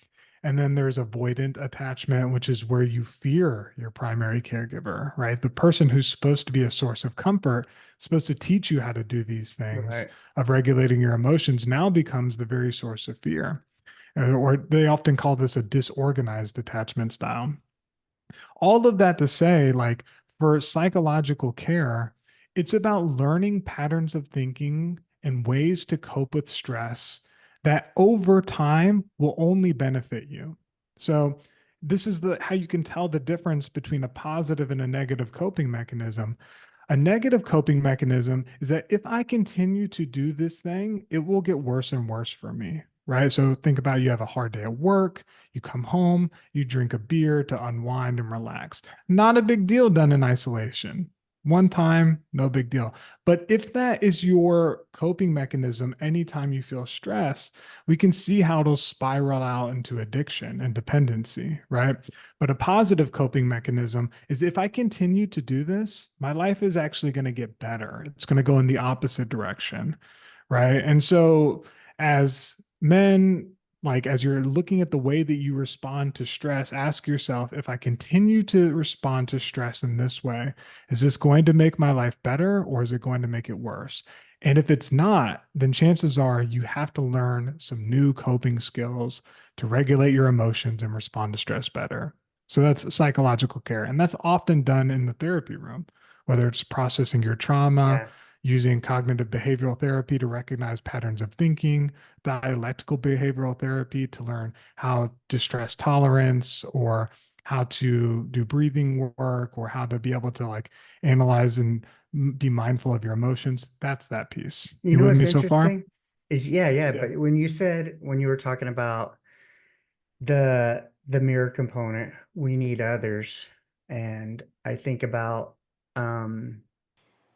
And then there's avoidant attachment, which is where you fear your primary caregiver, right? The person who's supposed to be a source of comfort, supposed to teach you how to do these things Right. of regulating your emotions, now becomes the very source of fear. Or they often call this a disorganized attachment style. All of that to say, like for psychological care, it's about learning patterns of thinking and ways to cope with stress that over time will only benefit you. So, this is the how you can tell the difference between a positive and a negative coping mechanism. A negative coping mechanism is that if I continue to do this thing, it will get worse and worse for me, right? So think about you have a hard day at work, you come home, you drink a beer to unwind and relax. Not a big deal done in isolation. One time, no big deal. But if that is your coping mechanism anytime you feel stress, we can see how it'll spiral out into addiction and dependency, right? But a positive coping mechanism is if I continue to do this, my life is actually going to get better. It's going to go in the opposite direction, right? And so, as men, like as you're looking at the way that you respond to stress, ask yourself, if I continue to respond to stress in this way, is this going to make my life better or is it going to make it worse? And if it's not, then chances are you have to learn some new coping skills to regulate your emotions and respond to stress better. So that's psychological care. And that's often done in the therapy room, whether it's processing your trauma, Yeah. using cognitive behavioral therapy to recognize patterns of thinking, dialectical behavioral therapy to learn how distress tolerance or how to do breathing work or how to be able to like analyze and be mindful of your emotions. That's that piece. You You know with what's me so far? interesting is yeah, Yeah. but when you said when you were talking about the mirror component, we need others, and I think about um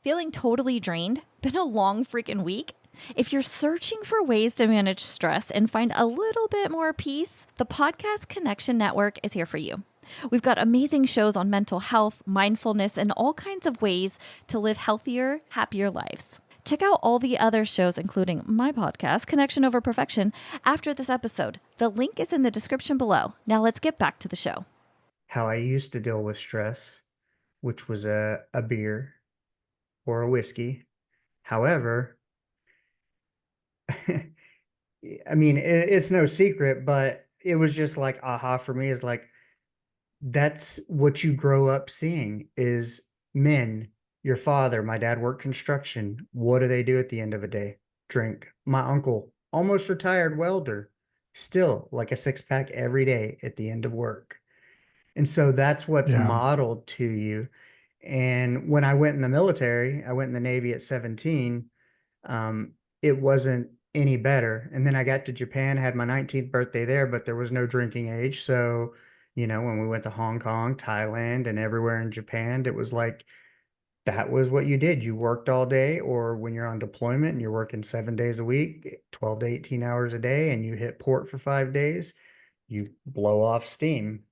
Feeling totally drained? Been a long freaking week? If you're searching for ways to manage stress and find a little bit more peace, the Podcast Connection Network is here for you. We've got amazing shows on mental health, mindfulness, and all kinds of ways to live healthier, happier lives. Check out all the other shows, including my podcast, Connection Over Perfection, after this episode. The link is in the description below. Now let's get back to the show. how I used to deal with stress, which was a beer or a whiskey. However, I mean, it's no secret, but it was just like aha for me is like that's what you grow up seeing is men. Your father, my dad worked construction. What do they do at the end of a day? Drink. My uncle, almost retired welder, still like a six pack every day at the end of work. And so that's what's Yeah. modeled to you. And when I went in the military, I went in the Navy at 17. It wasn't any better. And then I got to Japan, had my 19th birthday there, but there was no drinking age. So, when we went to Hong Kong, Thailand, and everywhere in Japan, it was like that was what you did. You worked all day, or when you're on deployment and you're working 7 days a week, 12 to 18 hours a day, and you hit port for 5 days, you blow off steam.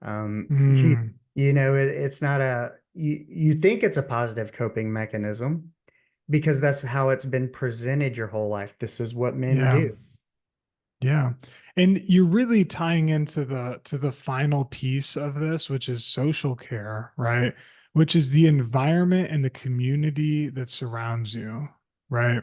Mm, It's not you think it's a positive coping mechanism because that's how it's been presented your whole life. This is what men yeah. do. Yeah. And you're really tying into the final piece of this, which is social care, right? Which is the environment and the community that surrounds you, right?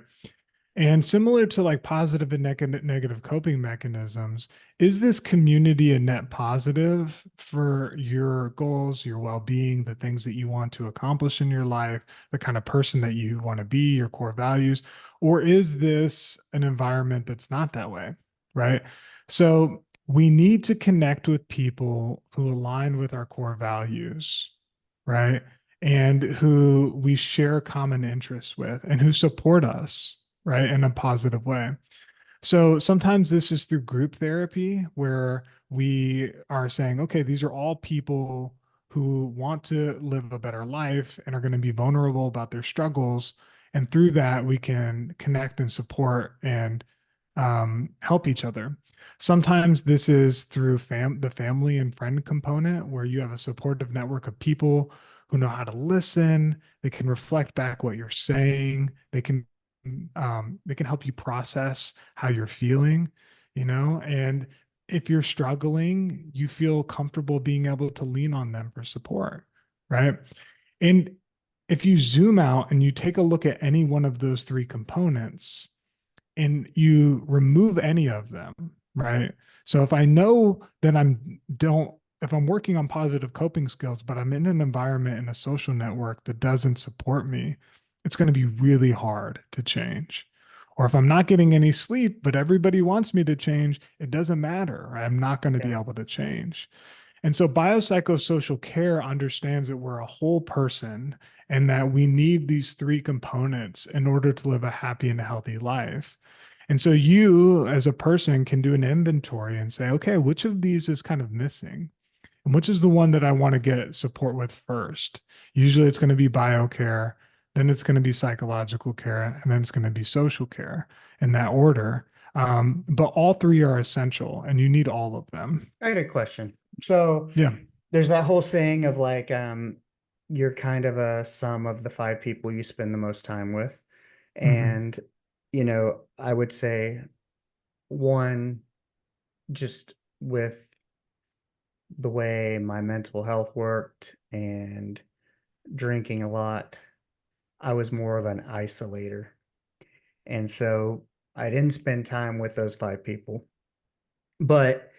And similar to like positive and negative coping mechanisms, is this community a net positive for your goals, your well-being, the things that you want to accomplish in your life, the kind of person that you want to be, your core values? Or is this an environment that's not that way, right? So we need to connect with people who align with our core values, right? And who we share common interests with and who support us, right, in a positive way. So sometimes this is through group therapy where we are saying, okay, these are all people who want to live a better life and are going to be vulnerable about their struggles. And through that, we can connect and support and help each other. Sometimes this is through the family and friend component where you have a supportive network of people who know how to listen. They can reflect back what you're saying. They can help you process how you're feeling, and if you're struggling, you feel comfortable being able to lean on them for support, right? And if you zoom out and you take a look at any one of those three components and you remove any of them, right? So if I know that I'm don't if I'm working on positive coping skills, but I'm in an environment in a social network that doesn't support me, it's going to be really hard to change. Or if I'm not getting any sleep, but everybody wants me to change, it doesn't matter. I'm not going to be Yeah. able to change. And so biopsychosocial care understands that we're a whole person and that we need these three components in order to live a happy and healthy life. And so you as a person can do an inventory and say, okay, which of these is kind of missing? And which is the one that I want to get support with first? Usually it's going to be biocare, then it's going to be psychological care, and then it's going to be social care in that order. But all three are essential and you need all of them. I had a question. So Yeah. there's that whole saying of like, you're kind of a sum of the five people you spend the most time with. Mhm. And, I would say one, just with the way my mental health worked and drinking a lot, I was more of an isolator. And so I didn't spend time with those five people. But,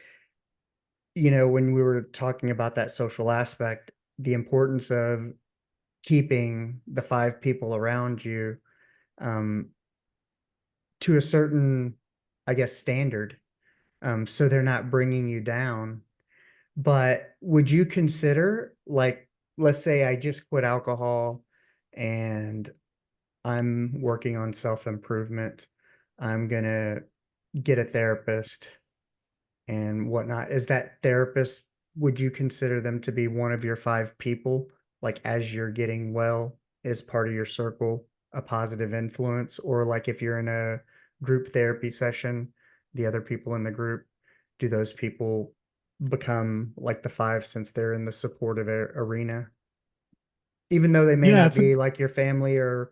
when we were talking about that social aspect, the importance of keeping the five people around you um, to a certain, I guess, standard, so they're not bringing you down. But would you consider, like, let's say I just quit alcohol and I'm working on self-improvement. I'm gonna get a therapist and whatnot. Is that therapist, would you consider them to be one of your five people? Like as you're getting well, is part of your circle a positive influence? Or like if you're in a group therapy session, the other people in the group, do those people become like the five since they're in the supportive arena? Even though they may Yeah, not it's a be like your family or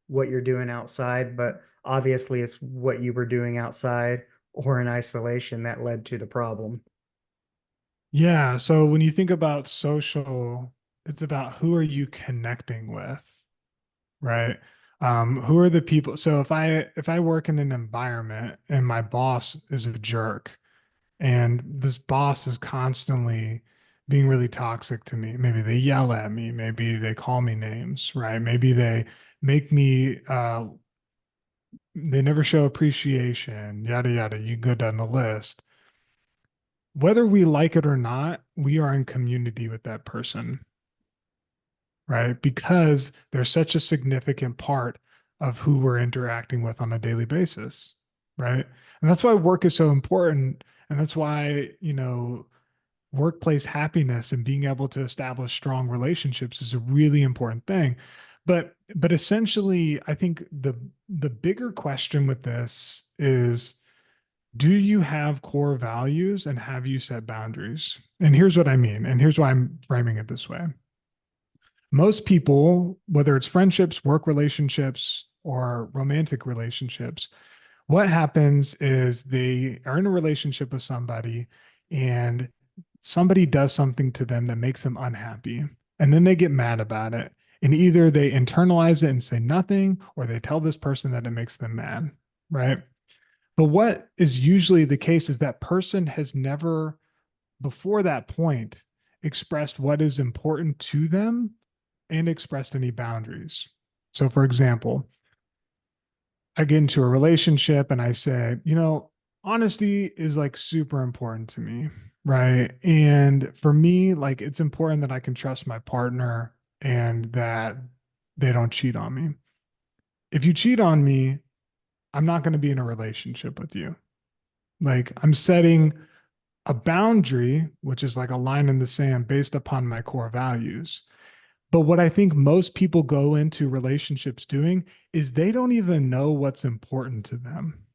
what you're doing outside, but obviously it's what you were doing outside or in isolation that led to the problem. yeah. So when you think about social, it's about who are you connecting with, right? Who are the people? So if I work in an environment and my boss is a jerk, and this boss is constantly being really toxic to me, maybe they yell at me, maybe they call me names, right? Maybe they make me they never show appreciation, yada yada. You go down the list. Whether we like it or not, we are in community with that person, right? Because they're such a significant part of who we're interacting with on a daily basis, right? And that's why work is so important. And that's why, workplace happiness and being able to establish strong relationships is a really important thing. But essentially, I think the bigger question with this is, do you have core values and have you set boundaries? And here's what I mean, and here's why I'm framing it this way. Most people, whether it's friendships, work relationships, or romantic relationships, what happens is they are in a relationship with somebody and somebody does something to them that makes them unhappy. And then they get mad about it. And either they internalize it and say nothing, or they tell this person that it makes them mad, right? But what is usually the case is that person has never, before that point, expressed what is important to them and expressed any boundaries. So, for example, I get into a relationship and I say, honesty is like super important to me, right? And for me, like it's important that I can trust my partner and that they don't cheat on me. If you cheat on me, I'm not going to be in a relationship with you. Like I'm setting a boundary, which is like a line in the sand based upon my core values. But what I think most people go into relationships doing is they don't even know what's important to them,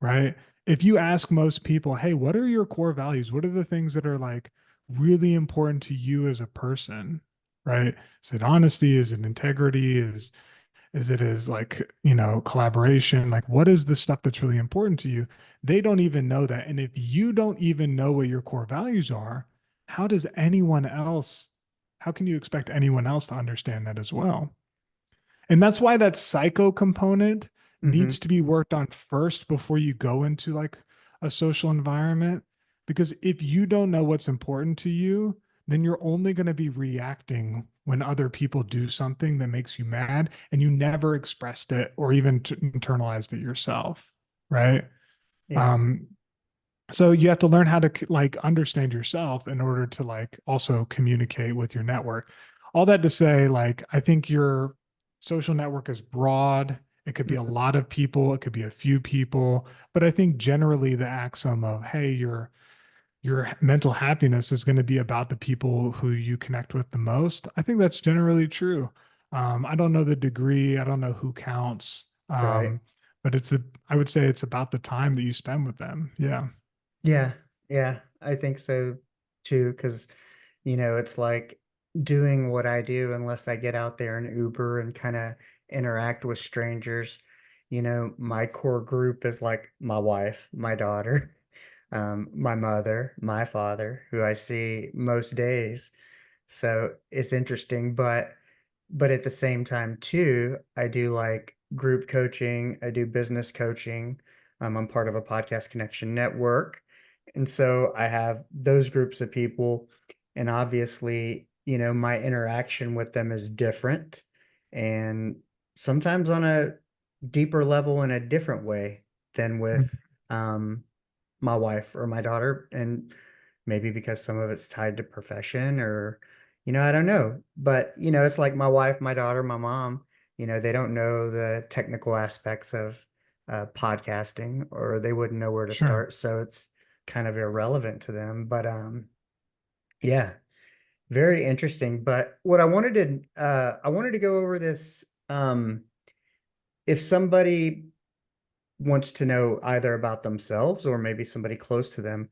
right? If you ask most people, hey, what are your core values? What are the things that are like really important to you as a person, right? Is it honesty? Is it integrity? Is like, collaboration? Like, what is the stuff that's really important to you? They don't even know that. And if you don't even know what your core values are, how does anyone else, how can you expect anyone else to understand that as well? And that's why that psycho component Mm-hmm. needs to be worked on first before you go into like a social environment. Because if you don't know what's important to you, then you're only going to be reacting when other people do something that makes you mad and you never expressed it or even internalized it yourself, right? Yeah. Um, so you have to learn how to like understand yourself in order to like also communicate with your network. All that to say, like, I think your social network is broad. It could be a Mhm. lot of people, it could be a few people, but I think generally the axiom of, hey, your mental happiness is going to be about the people who you connect with the most. I think that's generally true. I don't know the degree, I don't know who counts, Right. but I would say it's about the time that you spend with them. Yeah. Yeah. Yeah. I think so too. Because, it's like doing what I do unless I get out there and Uber and kind of interact with strangers. My core group is like my wife, my daughter, my mother, my father, who I see most days. So it's interesting, but at the same time too, I do like group coaching, I do business coaching. I'm part of a podcast connection network. And so I have those groups of people, and obviously, my interaction with them is different and sometimes on a deeper level in a different way than Mhm. with um my wife or my daughter, and maybe because some of it's tied to profession or I don't know, but it's like my wife, my daughter, my mom, they don't know the technical aspects of podcasting, or they wouldn't know where to Sure. start, so it's kind of irrelevant to them. But yeah, very interesting. But what I wanted to go over this, if somebody wants to know either about themselves or maybe somebody close to them.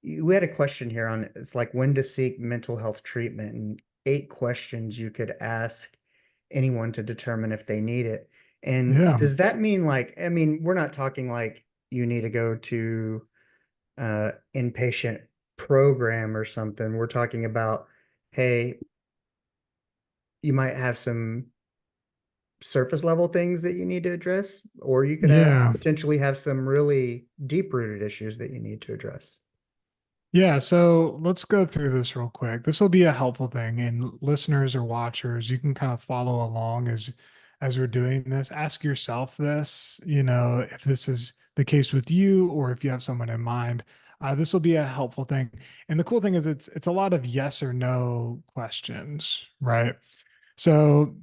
We had a question here on it's like when to seek mental health treatment, and 8 questions you could ask anyone to determine if they need it. And Yeah. does that mean like, I mean, we're not talking like you need to go to inpatient program or something. We're talking about, hey, you might have some surface level things that you need to address, or you could have Yeah. potentially have some really deep rooted issues that you need to address. Yeah, so let's go through this real quick. This will be a helpful thing, and listeners or watchers, you can kind of follow along as we're doing this. Ask yourself this, if this is the case with you or if you have someone in mind. This will be a helpful thing. And the cool thing is it's a lot of yes or no questions, right? So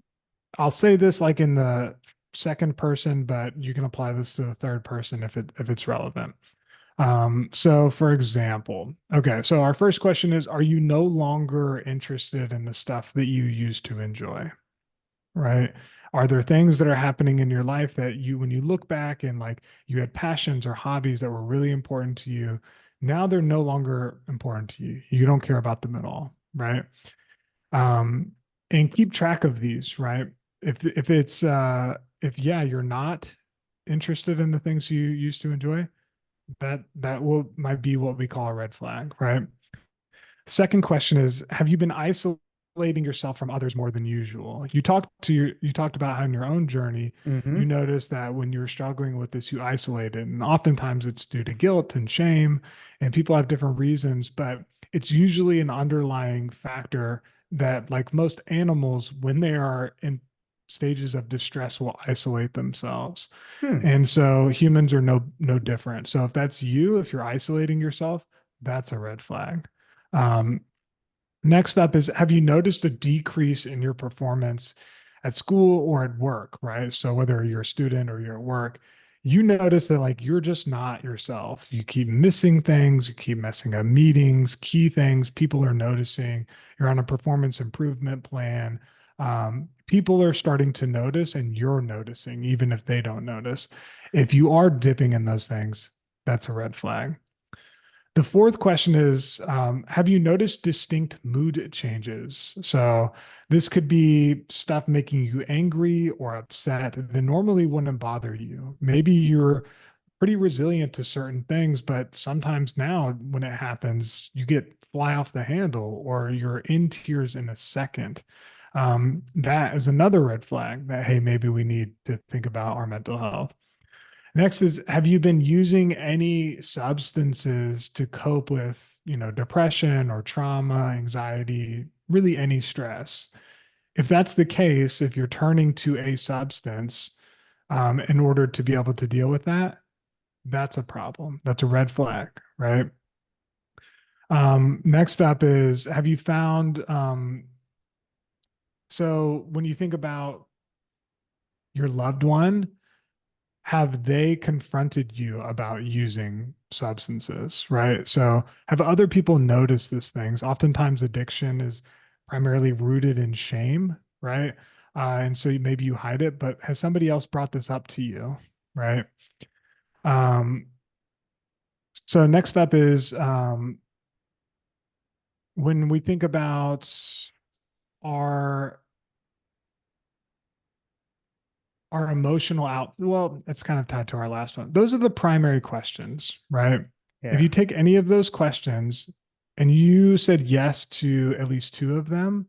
I'll say this like in the second person, but you can apply this to the third person if it's relevant. So for example, okay, so our first question is, are you no longer interested in the stuff that you used to enjoy? Right? Are there things that are happening in your life that when you look back and like you had passions or hobbies that were really important to you, now they're no longer important to you. You don't care about them at all, right? Um, and keep track of these, right? If it's if yeah, you're not interested in the things you used to enjoy, that will might be what we call a red flag, right? Second question is, have you been isolating yourself from others more than usual? You talked about how in your own journey, you Mm-hmm. noticed that when you're struggling with this, you isolated. And oftentimes it's due to guilt and shame, and people have different reasons, but it's usually an underlying factor that, like most animals, when they are in stages of distress, will isolate themselves. Hmm. And so humans are no different. So if that's you, if you're isolating yourself, that's a red flag. Um, Next up is, have you noticed a decrease in your performance at school or at work, right? So whether you're a student or you're at work, you notice that like you're just not yourself. You keep missing things, you keep messing up meetings, key things. People are noticing. You're on a performance improvement plan. People are starting to notice, and you're noticing, even if they don't notice. If you are dipping in those things, that's a red flag. The fourth question is, have you noticed distinct mood changes? So this could be stuff making you angry or upset that normally wouldn't bother you. Maybe you're pretty resilient to certain things, but sometimes now when it happens, you get fly off the handle or you're in tears in a second. That is another red flag that, hey, maybe we need to think about our mental health. Next is, have you been using any substances to cope with, depression or trauma, anxiety, really any stress? If that's the case, if you're turning to a substance in order to be able to deal with that, that's a problem. That's a red flag, right? Next up is, have you found, so when you think about your loved one, have they confronted you about using substances, right? So have other people noticed these things? Oftentimes addiction is primarily rooted in shame, right? And so maybe you hide it, but has somebody else brought this up to you, right? Um, so next up is when we think about our our emotional out, well, it's kind of tied to our last one. Those are the primary questions, right? If Yeah. you take any of those questions and you said yes to at least two of them,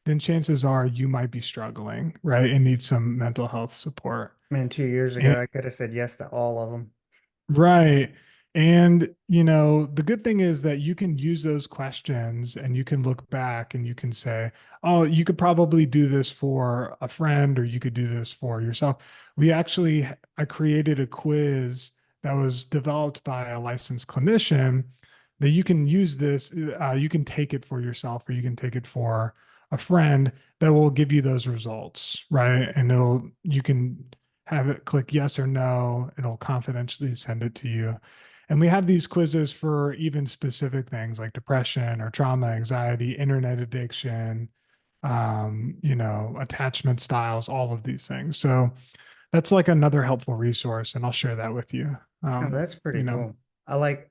then chances are you might be struggling, right? And need some mental health support. Man, 2 years And ago, I could have said yes to all of them. right. And, the good thing is that you can use those questions and you can look back and you can say, oh, you could probably do this for a friend or you could do this for yourself. I created a quiz that was developed by a licensed clinician that you can use this, you can take it for yourself or you can take it for a friend that will give you those results, right? And you can have it click yes or no. It'll confidentially send it to you. And we have these quizzes for even specific things like depression or trauma, anxiety, internet addiction, attachment styles, all of these things. So that's like another helpful resource, and I'll share that with you. Oh, that's pretty cool. I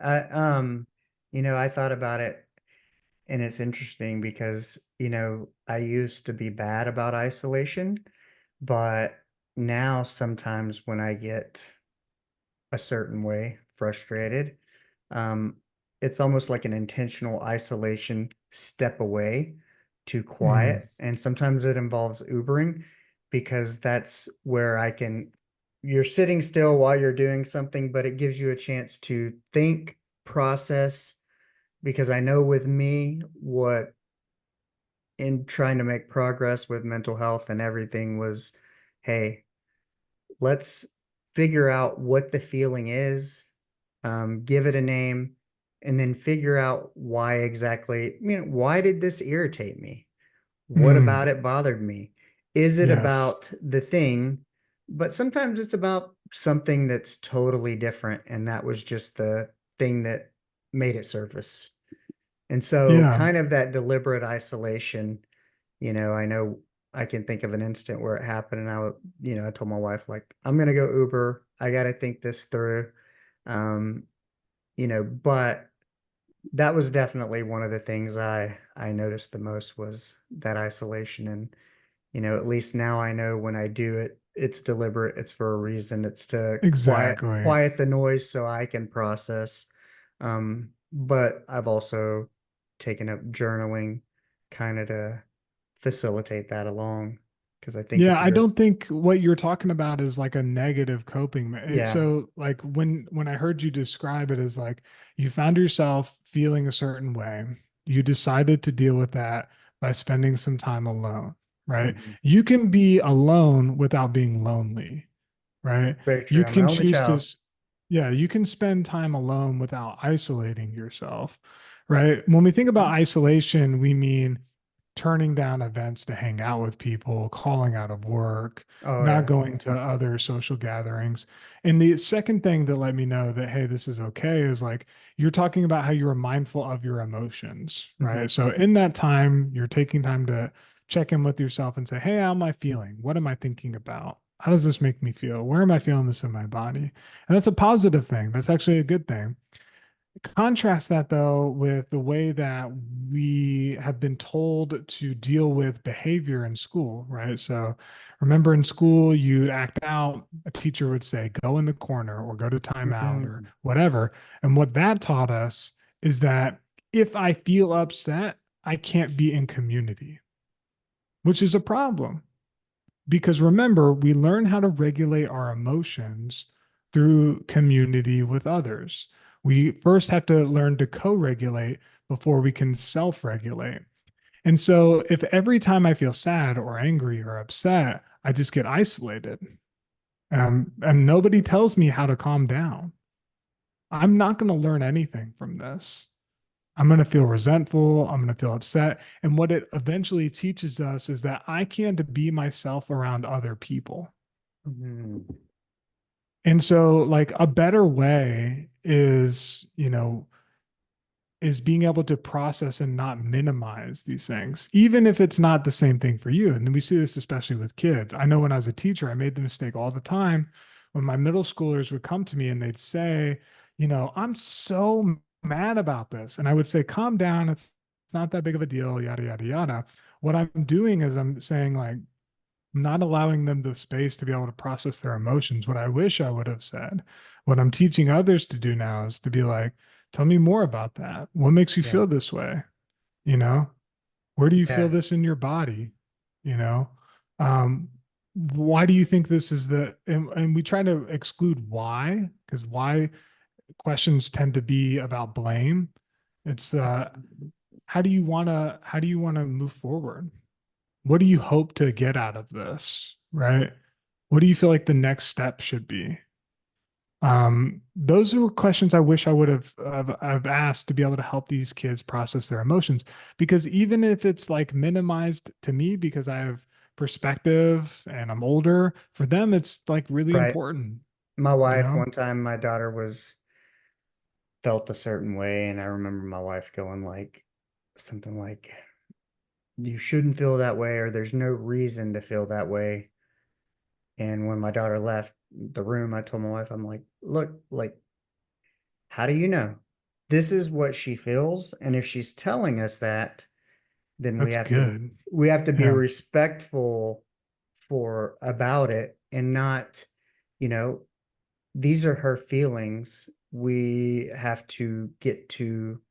thought about it and it's interesting because, I used to be bad about isolation, but now sometimes when I get a certain way, frustrated, um, it's almost like an intentional isolation step away to Mm, quiet. And sometimes it involves Ubering because that's where you're sitting still while you're doing something, but it gives you a chance to think, process. Because I know with me, what in trying to make progress with mental health and everything was, hey, let's figure out what the feeling is, give it a name, and then figure out why exactly, why did this irritate me? What mm, about it bothered me? Is it yes. about the thing? But sometimes it's about something that's totally different, and that was just the thing that made it surface. And so, Yeah. kind of that deliberate isolation, I know I can think of an instant where it happened, and I told my wife, like, I'm gonna go Uber. I got to think this through. Um, but that was definitely one of the things I noticed the most was that isolation. And, at least now I know when I do it, it's deliberate, it's for a reason, it's to Exactly. quiet the noise so I can process. But I've also taken up journaling kind of to facilitate that along. Because I think Yeah, if I you're, don't think what you're talking about is like a negative coping. yeah, So like when I heard you describe it as like you found yourself feeling a certain way, you decided to deal with that by spending some time alone, right? mhm, You can be alone without being lonely, right? very You true. I'm an can only choose to, child. yeah, you can spend time alone without isolating yourself, right? When we think about isolation, we mean turning down events to hang out with people, calling out of work, Oh not yeah. going to other social gatherings. And the second thing that let me know that, hey, this is okay is like you're talking about how you are mindful of your emotions, Hmm. right? So in that time, you're taking time to check in with yourself and say, hey, how am I feeling? What am I thinking about? How does this make me feel? Where am I feeling this in my body? And that's a positive thing. That's actually a good thing. Contrast that though with the way that we have been told to deal with behavior in school, right? So remember in school, you'd act out, a teacher would say, go in the corner or go to timeout or Hmm. whatever. And what that taught us is that if I feel upset, I can't be in community, which is a problem. Because remember, we learn how to regulate our emotions through community with others. We first have to learn to co-regulate before we can self-regulate. And so if every time I feel sad or angry or upset, I just get isolated, and nobody tells me how to calm down, I'm not going to learn anything from this. I'm going to feel resentful. I'm going to feel upset. And what it eventually teaches us is that I can't be myself around other people. Mhm. And so, like, a better way is, is being able to process and not minimize these things, even if it's not the same thing for you. And then we see this especially with kids. I know when I was a teacher, I made the mistake all the time when my middle schoolers would come to me and they'd say, I'm so mad about this. And I would say, calm down. It's not that big of a deal, yada, yada, yada. What I'm doing is I'm saying, like, not allowing them the space to be able to process their emotions. What I wish I would have said, what I'm teaching others to do now is to be like, tell me more about that. What makes you Yeah. feel this way? You know, where do you feel Yeah. this in your body? You know, um, why do you think this is and we try to exclude why, because why questions tend to be about blame. It's how do you want to move forward? What do you hope to get out of this? Right? What do you feel like the next step should be? Those are questions I wish I would have asked to be able to help these kids process their emotions. Because even if it's like minimized to me because I have perspective and I'm older, for them it's like really Right. important, My you wife, know? one time my daughter was felt a certain way, and I remember my wife going like something like, you shouldn't feel that way, or there's no reason to feel that way. And when my daughter left the room, I told my wife, I'm like, look, like, how do you know? This is what she feels, and if she's telling us that, then we That's have to good. we have to be Yeah. respectful for about it, and not, you know, these are her feelings. We have to get to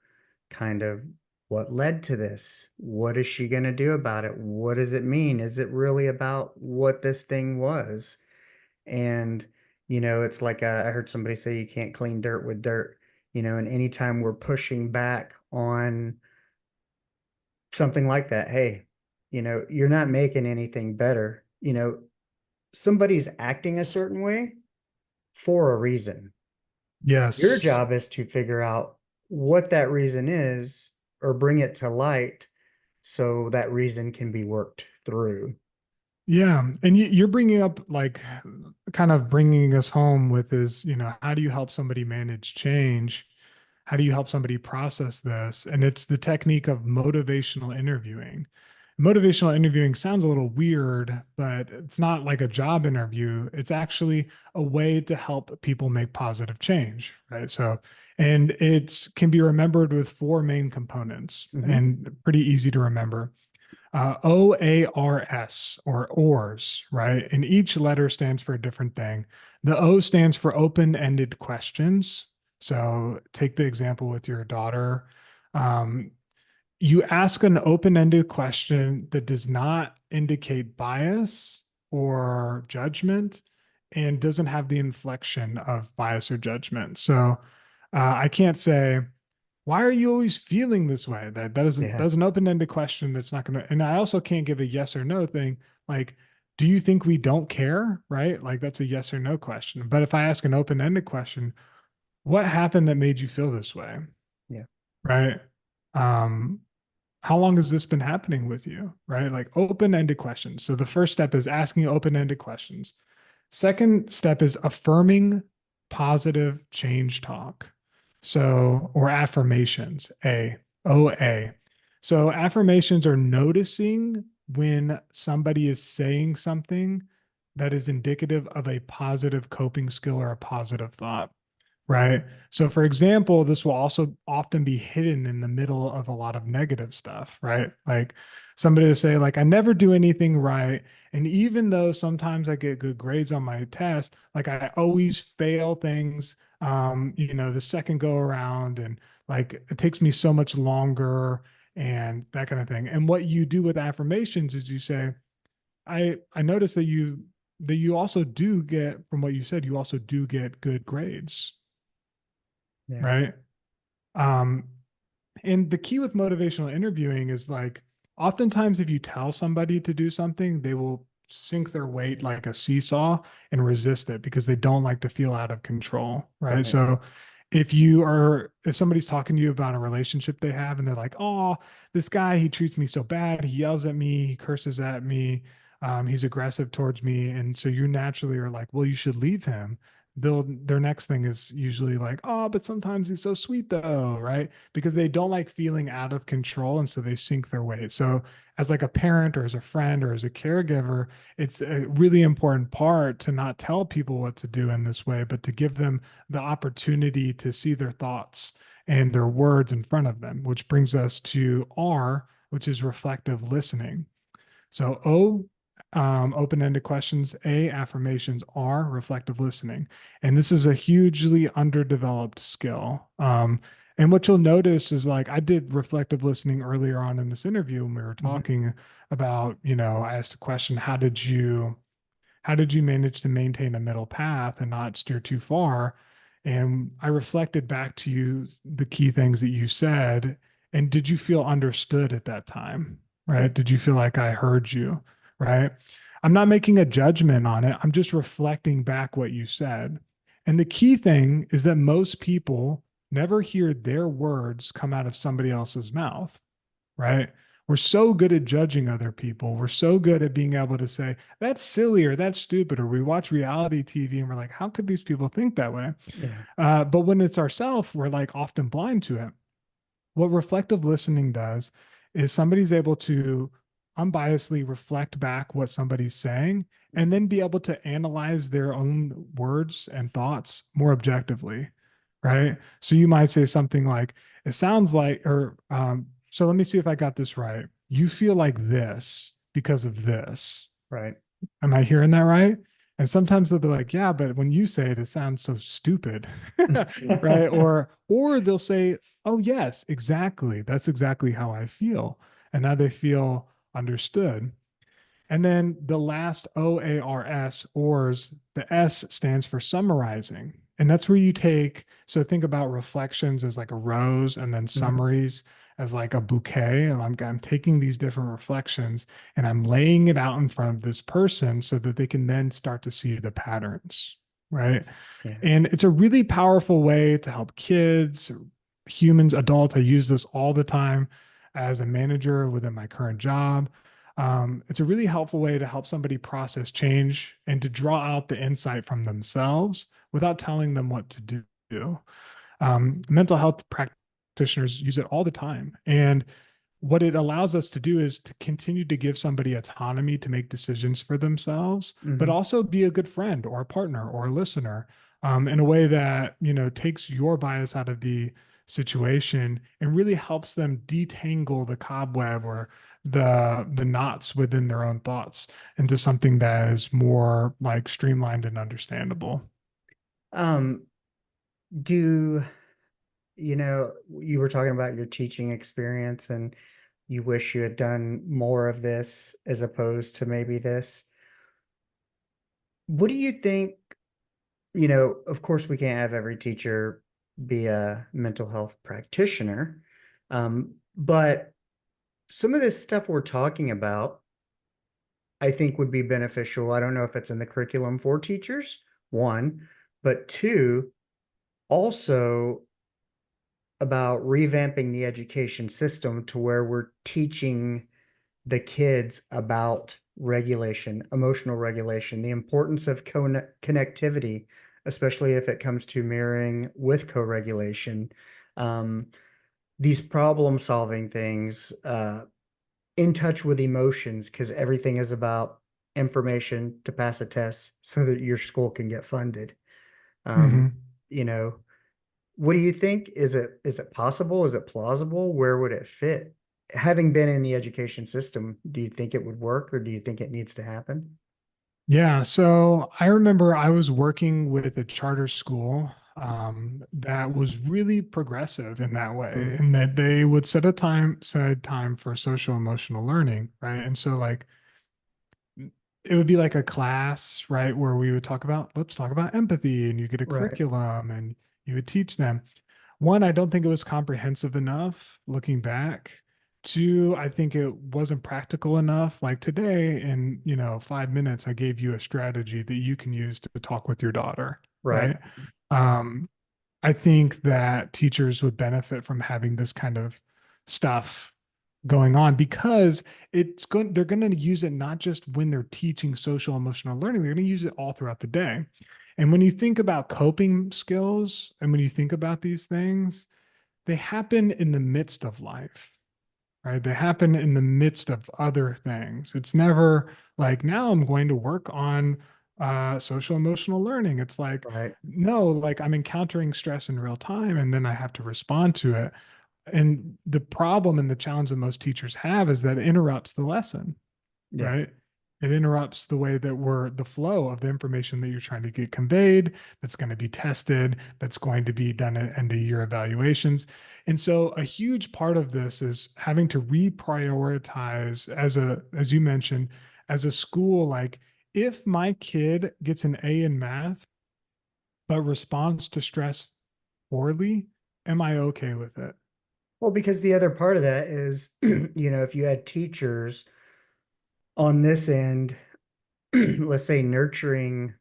kind of what led to this. What is she going to do about it? What does it mean? Is it really about what this thing was? And, it's like, I heard somebody say you can't clean dirt with dirt, and anytime we're pushing back on something like that, hey, you're not making anything better. Somebody's acting a certain way for a reason. Your Yes. job is to figure out what that reason is, or bring it to light so that reason can be worked through. Yeah. And you're bringing up, like, kind of bringing us home with is, how do you help somebody manage change? How do you help somebody process this? And it's the technique of motivational interviewing. Motivational interviewing sounds a little weird, but it's not like a job interview. It's actually a way to help people make positive change, right? So, and it can be remembered with four main components Hmm. and pretty easy to remember. OARS, or ORS, right? And each letter stands for a different thing. The O stands for open-ended questions. So take the example with your daughter. Um, you ask an open-ended question that does not indicate bias or judgment and doesn't have the inflection of bias or judgment. So I can't say, why are you always feeling this way? Yeah. That's an open-ended question that's not gonna, and I also can't give a yes or no thing. Like, do you think we don't care? Right? Like, that's a yes or no question. But if I ask an open-ended question, what happened that made you feel this way? Yeah. Right? Um, how long has this been happening with you? Right? Like, open-ended questions. So the first step is asking open-ended questions. Second step is affirming positive change talk. So, or affirmations, OA. So, affirmations are noticing when somebody is saying something that is indicative of a positive coping skill or a positive thought. Right. So, for example, this will also often be hidden in the middle of a lot of negative stuff, right? Like, somebody will say, like, I never do anything right. And even though sometimes I get good grades on my test, like, I always fail things, the second go around, and like it takes me so much longer and that kind of thing. And what you do with affirmations is you say, I notice that that you also do get, from what you said, you also do get good grades, Yeah. right? Um, and the key with motivational interviewing is like, oftentimes if you tell somebody to do something, they will sink their weight like a seesaw and resist it because they don't like to feel out of control, right? Right. So if somebody's talking to you about a relationship they have and they're like, oh, this guy, he treats me so bad, he yells at me, he curses at me, he's aggressive towards me. And so you naturally are like, well, you should leave him. Their next thing is usually like, oh, but sometimes he's so sweet though, right? Because they don't like feeling out of control, and so they sink their weight. So as like a parent or as a friend or as a caregiver, it's a really important part to not tell people what to do in this way, but to give them the opportunity to see their thoughts and their words in front of them, which brings us to R, which is reflective listening. So O, open-ended questions, A, affirmations, R, reflective listening. And this is a hugely underdeveloped skill. And what you'll notice is like I did reflective listening earlier on in this interview when we were Mhm. talking about, I asked a question, how did you manage to maintain a middle path and not steer too far? And I reflected back to you the key things that you said. And did you feel understood at that time? Right? Did you feel like I heard you? Right? I'm not making a judgment on it. I'm just reflecting back what you said. And the key thing is that most people never hear their words come out of somebody else's mouth, right? We're so good at judging other people. We're so good at being able to say, that's silly or that's stupid. Or we watch reality TV and we're like, how could these people think that way? Yeah. But when it's ourselves, we're like often blind to it. What reflective listening does is somebody's able to unbiasedly reflect back what somebody's saying and then be able to analyze their own words and thoughts more objectively, right? So you might say something like, it sounds like, so let me see if I got this right. You feel like this because of this. Right. Am I hearing that right? And sometimes they'll be like, yeah, but when you say it, it sounds so stupid. Right. Or they'll say, oh yes, exactly. That's exactly how I feel. And now they feel understood. And then the last OARS, ORS, the S stands for summarizing. And that's where you take, so think about reflections as like a rose and then Mhm. summaries as like a bouquet. And I'm taking these different reflections and I'm laying it out in front of this person so that they can then start to see the patterns. Right. Yeah. And it's a really powerful way to help kids, humans, adults. I use this all the time as a manager within my current job. It's a really helpful way to help somebody process change and to draw out the insight from themselves without telling them what to do. Mental health practitioners use it all the time. And what it allows us to do is to continue to give somebody autonomy to make decisions for themselves, but Mhm. also be a good friend or a partner or a listener, in a way that, takes your bias out of the situation and really helps them detangle the cobweb or the knots within their own thoughts into something that is more like streamlined and understandable. Um, do you were talking about your teaching experience and you wish you had done more of this as opposed to maybe this. What do you think? Of course, we can't have every teacher be a mental health practitioner, but some of this stuff we're talking about, I think would be beneficial. I don't know if it's in the curriculum for teachers, one, but two, also about revamping the education system to where we're teaching the kids about regulation, emotional regulation, the importance of connectivity, especially if it comes to mirroring with co-regulation. Um, these problem solving things, in touch with emotions, because everything is about information to pass a test so that your school can get funded. Um, Mhm. you know, what do you think? Is it possible? Is it plausible? Where would it fit? Having been in the education system, do you think it would work or do you think it needs to happen? Yeah, so I remember I was working with a charter school that was really progressive in that way, Mhm. in that they would set time for social emotional learning, right? And so like it would be like a class, right, where we would talk about, let's talk about empathy, and you get a Right. curriculum and you would teach them. One, I don't think it was comprehensive enough looking back. Two, I think it wasn't practical enough. Like today, in 5 minutes, I gave you a strategy that you can use to talk with your daughter, Right. right? Um, I think that teachers would benefit from having this kind of stuff going on because they're going to use it not just when they're teaching social emotional learning, they're going to use it all throughout the day. And when you think about coping skills and when you think about these things, they happen in the midst of life, right? They happen in the midst of other things. It's never like, now I'm going to work on social emotional learning. It's like, Right. no, like I'm encountering stress in real time and then I have to respond to it. And the problem and the challenge that most teachers have is that it interrupts the lesson, Yeah. right? It interrupts the way that the flow of the information that you're trying to get conveyed, that's going to be tested, that's going to be done at end of year evaluations. And so a huge part of this is having to reprioritize as you mentioned, as a school, like if my kid gets an A in math, but responds to stress poorly, am I okay with it? Well, because the other part of that is, if you had teachers on this end, let's say nurturing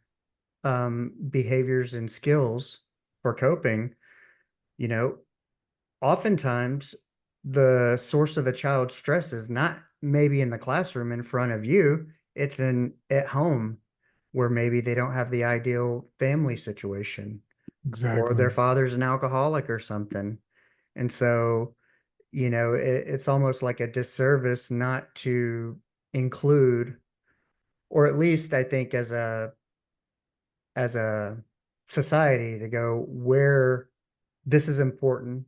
behaviors and skills for coping, you know, oftentimes the source of a child's stress is not maybe in the classroom in front of you, it's in at home where maybe they don't have the ideal family situation or their Exactly. father's an alcoholic or something. And so, it's almost like a disservice not to include, or at least I think as a society to go where this is important,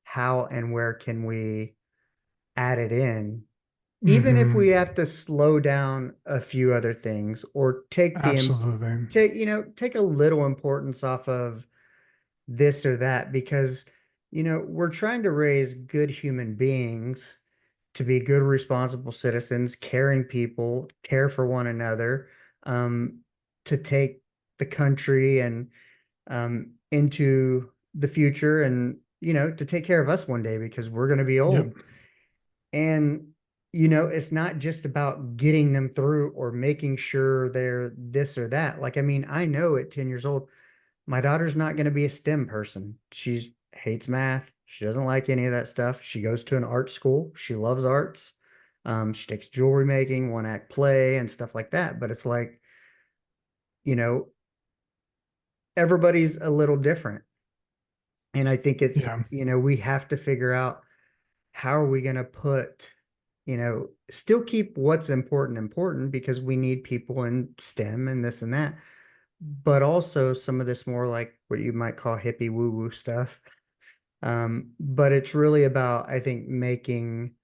how and where can we add it in, even if we Hmm. have to slow down a few other things or Absolutely. take a little importance off of this or that, because we're trying to raise good human beings to be good responsible citizens, caring people, care for one another, um, to take the country and into the future, and to take care of us one day because we're going to be Yep. old. And it's not just about getting them through or making sure they're this or that. Like, I mean, I know at 10 years old, my daughter's not going to be a STEM person. She hates math. She doesn't like any of that stuff. She goes to an art school. She loves arts. She takes jewelry making, one act play, and stuff like that. But it's like, you know, everybody's a little different. And I think Yeah. we have to figure out how are we going to put, still keep what's important because we need people in STEM and this and that, but also some of this more like what you might call hippie woo woo stuff. But it's really about, I think, making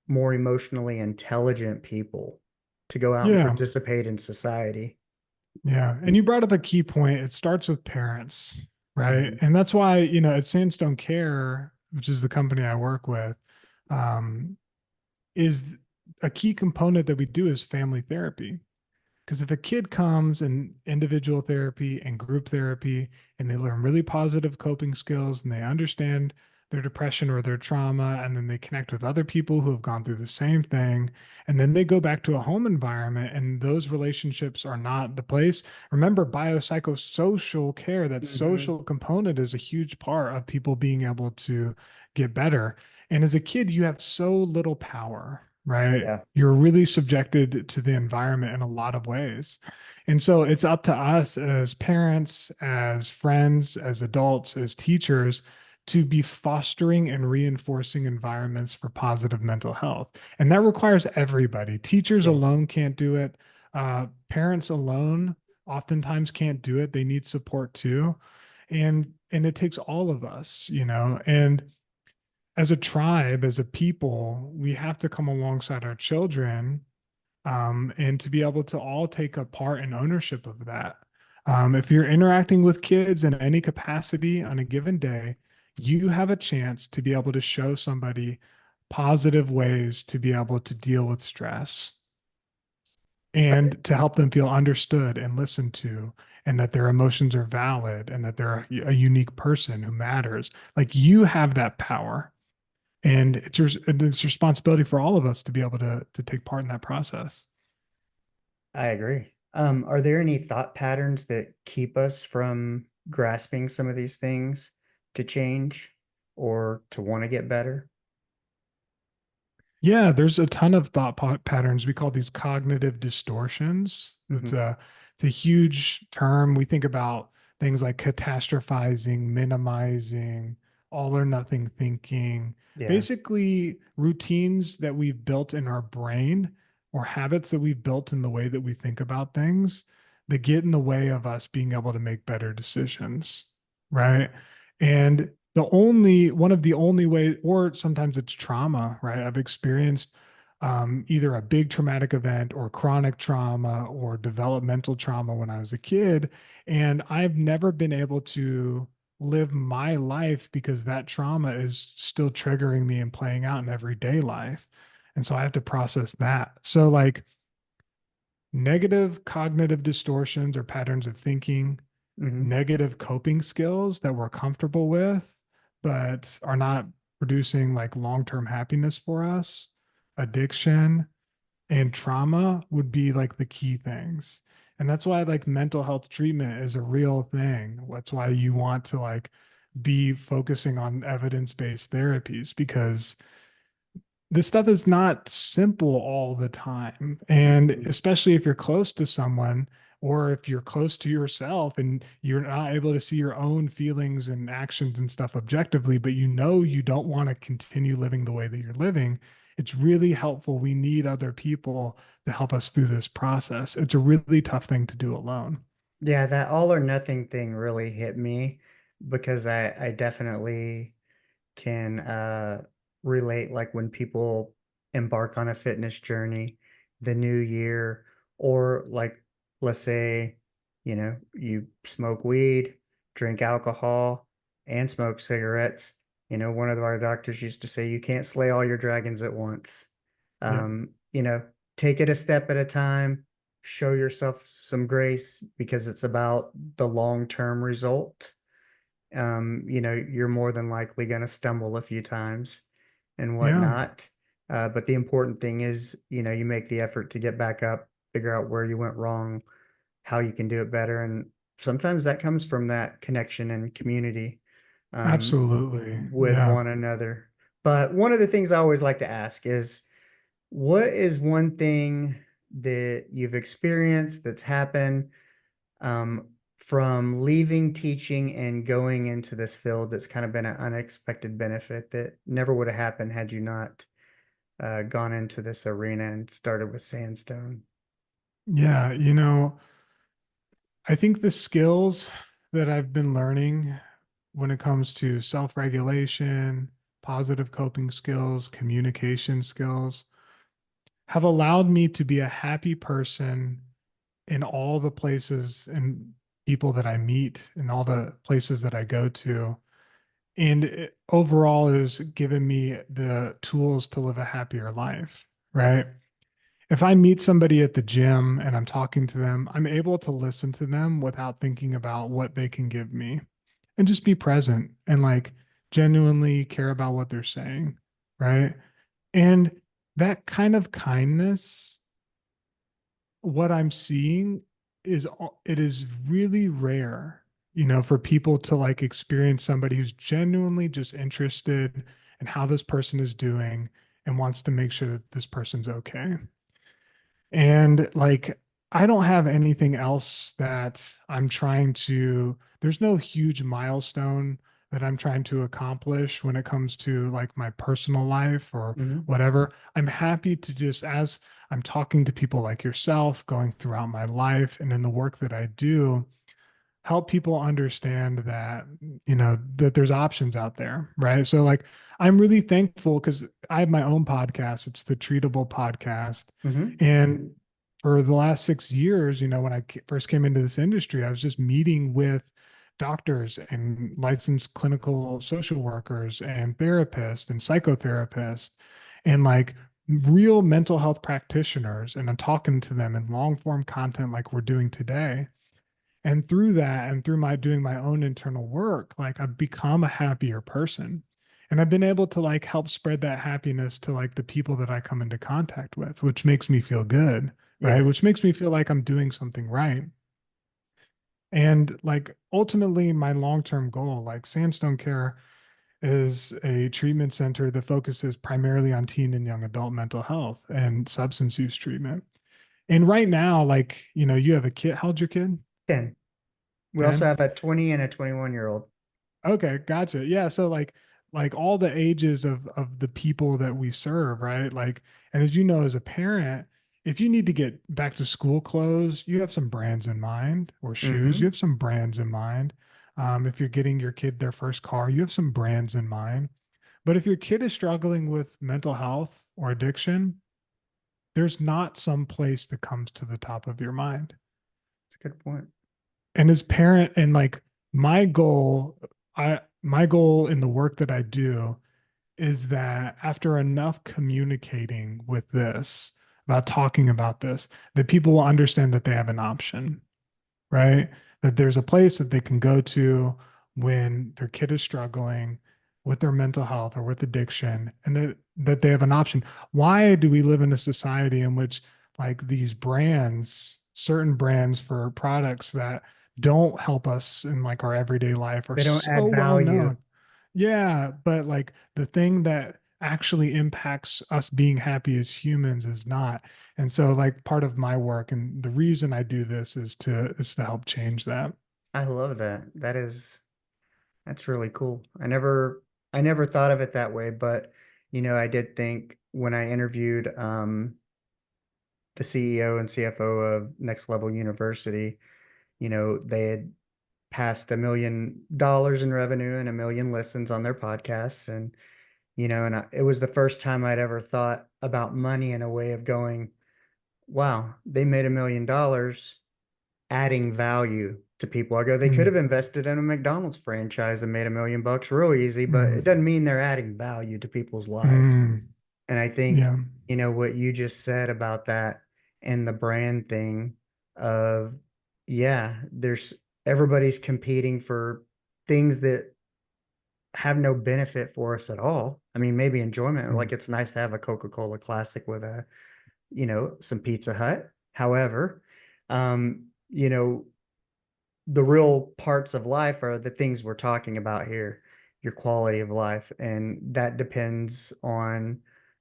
more emotionally intelligent people to go out and Yeah. participate in society. Yeah. And you brought up a key point. It starts with parents, right? Mhm. And that's why, at Sandstone Care, which is the company I work with, um, is a key component that we do is family therapy. Because if a kid comes in individual therapy and group therapy and they learn really positive coping skills and they understand their depression or their trauma, and then they connect with other people who have gone through the same thing, and then they go back to a home environment and those relationships are not the place. Remember, biopsychosocial care, that Mhm. social component is a huge part of people being able to get better. And as a kid, you have so little power, right? Yeah. You're really subjected to the environment in a lot of ways. And so it's up to us as parents, as friends, as adults, as teachers to be fostering and reinforcing environments for positive mental health. And that requires everybody. Teachers Yeah. alone can't do it. Parents alone oftentimes can't do it. They need support too. And it takes all of us, and as a tribe, as a people, we have to come alongside our children, and to be able to all take a part in ownership of that. If you're interacting with kids in any capacity on a given day, you have a chance to be able to show somebody positive ways to be able to deal with stress. and to help them feel understood and listened to, and that their emotions are valid and that they're a unique person who matters. Like you have that power, and it's responsibility for all of us to be able to take part in that process. I agree. Are there any thought patterns that keep us from grasping some of these things to change or to want to get better? Yeah, there's a ton of patterns. We call these cognitive distortions. Hmm. It's a huge term. We think about things like catastrophizing, minimizing, all or nothing thinking, Yeah. basically routines that we've built in our brain or habits that we've built in the way that we think about things that get in the way of us being able to make better decisions, right? And one of the only ways, or sometimes it's trauma, right? I've experienced either a big traumatic event or chronic trauma or developmental trauma when I was a kid. And I've never been able to live my life because that trauma is still triggering me and playing out in everyday life. And so I have to process that. So, like, negative cognitive distortions or patterns of thinking, Hmm. negative coping skills that we're comfortable with, but are not producing like long term happiness for us, addiction, and trauma would be like the key things. And that's why like mental health treatment is a real thing. That's why you want to like be focusing on evidence based therapies, because this stuff is not simple all the time. And Hmm. especially if you're close to someone or if you're close to yourself and you're not able to see your own feelings and actions and stuff objectively, but you know you don't want to continue living the way that you're living, it's really helpful. We need other people to help us through this process. It's a really tough thing to do alone. Yeah, that all or nothing thing really hit me because I definitely can relate, like when people embark on a fitness journey, the new year, or like let's say, you smoke weed, drink alcohol, and smoke cigarettes. One of our doctors used to say you can't slay all your dragons at once. Yep. Um, you know, take it a step at a time, show yourself some grace because it's about the long-term result. You're more than likely going to stumble a few times and Yeah, whatnot. But the important thing is, you make the effort to get back up, figure out where you went wrong, how you can do it better. And sometimes that comes from that connection and community absolutely. with Yeah. one another. But one of the things I always like to ask is, what is one thing that you've experienced that's happened um, from leaving teaching and going into this field that's kind of been an unexpected benefit that never would have happened had you not gone into this arena and started with Sandstone? Yeah. I think the skills that I've been learning when it comes to self-regulation, positive coping skills, communication skills have allowed me to be a happy person in all the places and people that I meet and all the places that I go to. And overall, it has given me the tools to live a happier life, right? If I meet somebody at the gym and I'm talking to them, I'm able to listen to them without thinking about what they can give me and just be present and like genuinely care about what they're saying. Right. And that kind of kindness, what I'm seeing it is really rare, for people to like experience somebody who's genuinely just interested in how this person is doing and wants to make sure that this person's okay. And like, I don't have anything else that there's no huge milestone that I'm trying to accomplish when it comes to like my personal life or Hmm. whatever. I'm happy to just, as I'm talking to people like yourself, going throughout my life and in the work that I do, help people understand that that there's options out there, right? So like I'm really thankful because I have my own podcast. It's the Treatable podcast. Hmm. And for the last 6 years, when I first came into this industry, I was just meeting with doctors and licensed clinical social workers and therapists and psychotherapists and like real mental health practitioners, and I'm talking to them in long form content like we're doing today. And through that, and through my doing my own internal work, like I've become a happier person. And I've been able to like help spread that happiness to like the people that I come into contact with, which makes me feel good, right? Yeah. Which makes me feel like I'm doing something right. And like ultimately, my long-term goal, like Sandstone Care is a treatment center that focuses primarily on teen and young adult mental health and substance use treatment. And right now, like, you have a kid. How old's your kid? 10. We also 10? have a 20 and a 21-year-old. Okay, gotcha. Yeah, so like all the ages of the people that we serve, right? Like, and as you know, as a parent, if you need to get back to school clothes, you have some brands in mind, or shoes, you Hmm. have some brands in mind. If you're getting your kid their first car, you have some brands in mind. But if your kid is struggling with mental health or addiction, there's not some place that comes to the top of your mind. That's a good point. And as parent, and like my goal, my goal in the work that I do is that after enough communicating with this, about talking about this, that people will understand that they have an option, right? That there's a place that they can go to when their kid is struggling with their mental health or with addiction, and that they have an option. Why do we live in a society in which like these brands, certain brands for products that don't help us in like our everyday life are They don't so add well value. known? Yeah, but like the thing that actually impacts us being happy as humans is not. And so like part of my work and the reason I do this is to help change that. I love that. That's really cool. I never thought of it that way, but I did think when I interviewed the CEO and CFO of Next Level University, they had passed $1 million in revenue and 1 million listens on their podcast. And, it was the first time I'd ever thought about money in a way of going, wow, they made $1 million adding value to people. I go, they could have Mm, invested in a McDonald's franchise and made $1 million real easy, but it doesn't mm, mean they're adding value to people's lives. mm, And I think, yeah. what you just said about that and the brand thing of, yeah, there's everybody's competing for things that have no benefit for us at all. I mean, maybe enjoyment, Mm, like it's nice to have a Coca-Cola Classic with some Pizza Hut. However, the real parts of life are the things we're talking about here, your quality of life. And that depends on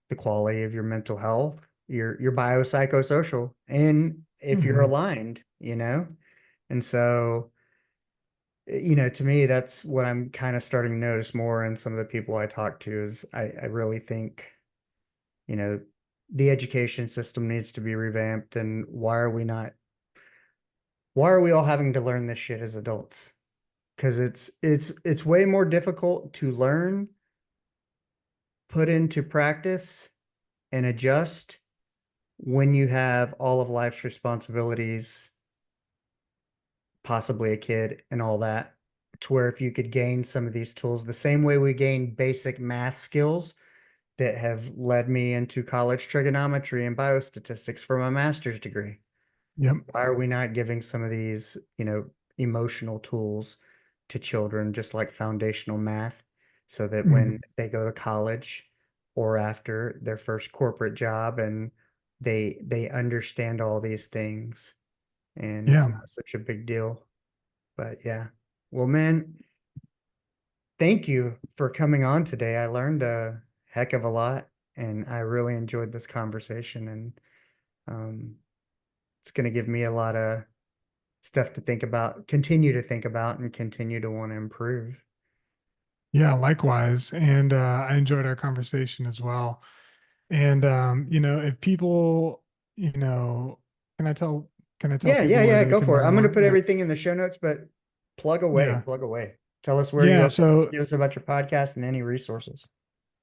the quality of your mental health, your biopsychosocial, and if you're mhm. aligned. And so, to me, that's what I'm kind of starting to notice more in some of the people I talk to is I really think, you know, the education system needs to be revamped. And why are we all having to learn this shit as adults? Because it's way more difficult to learn, put into practice, and adjust when you have all of life's responsibilities, possibly a kid and all that. To where if you could gain some of these tools the same way we gain basic math skills that have led me into college trigonometry and biostatistics for my master's degree. Yep. Why are we not giving some of these, emotional tools to children, just like foundational math, so that when Mm, they go to college or after their first corporate job and they understand all these things and it's yeah. not such a big deal. But yeah. Well, man, thank you for coming on today. I learned a heck of a lot and I really enjoyed this conversation and um, it's going to give me a lot of stuff to think about, continue to think about, and continue to want to improve. Yeah, likewise. And I enjoyed our conversation as well. And if people, you know, can I tell can I tell Yeah, yeah, people where yeah. they Go can for it. learn I'm going to more? put Yeah. everything in the show notes, but plug away, Yeah. plug away. Tell us where you Yeah. are. So Give us about your podcast and any resources.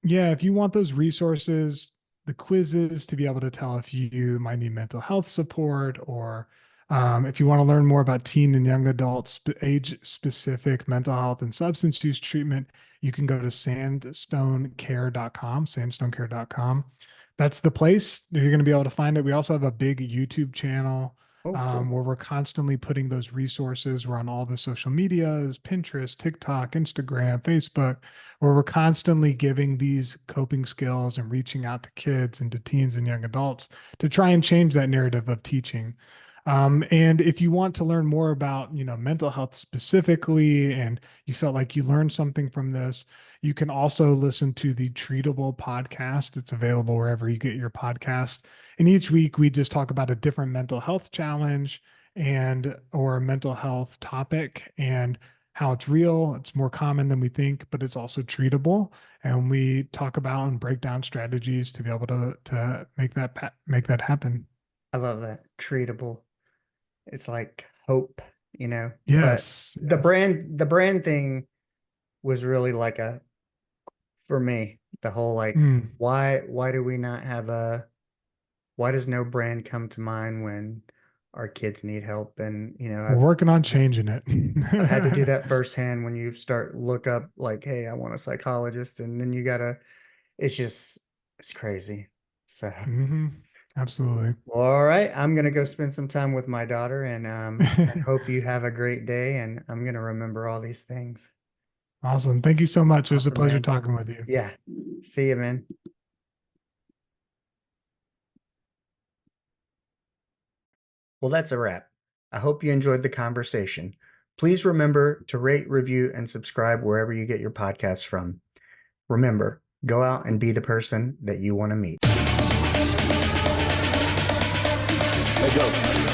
yeah, if you want those resources, the quizzes to be able to tell if you might need mental health support, or if you want to learn more about teen and young adults, age specific mental health and substance use treatment, you can go to sandstonecare.com, sandstonecare.com. that's the place that you're going to be able to find it. We also have a big YouTube channel Oh, cool. where we're constantly putting those resources. We're on all the social medias, Pinterest, TikTok, Instagram, Facebook, where we're constantly giving these coping skills and reaching out to kids and to teens and young adults to try and change that narrative of teaching. And if you want to learn more about, mental health specifically, and you felt like you learned something from this, you can also listen to the Treatable podcast. It's available wherever you get your podcast. And each week we just talk about a different mental health challenge and or a mental health topic and how it's real. It's more common than we think, but it's also treatable. And we talk about and break down strategies to be able to make that happen. I love that. Treatable. It's like hope, but Yes. the brand thing was really like for me, the whole like, Mm. why do we not have why does no brand come to mind when our kids need help? And, We're working on changing it. I've had to do that firsthand when you start look up like, hey, I want a psychologist, and then it's crazy. So, Hmm. Absolutely. all right, I'm gonna go spend some time with my daughter, and I hope you have a great day, and I'm gonna remember all these things. Awesome. Thank you so much. It was a Awesome, pleasure man. talking with you. Yeah. See you, man. Well, that's a wrap. I hope you enjoyed the conversation. Please remember to rate, review, and subscribe wherever you get your podcasts from. Remember, go out and be the person that you want to meet. Let's go.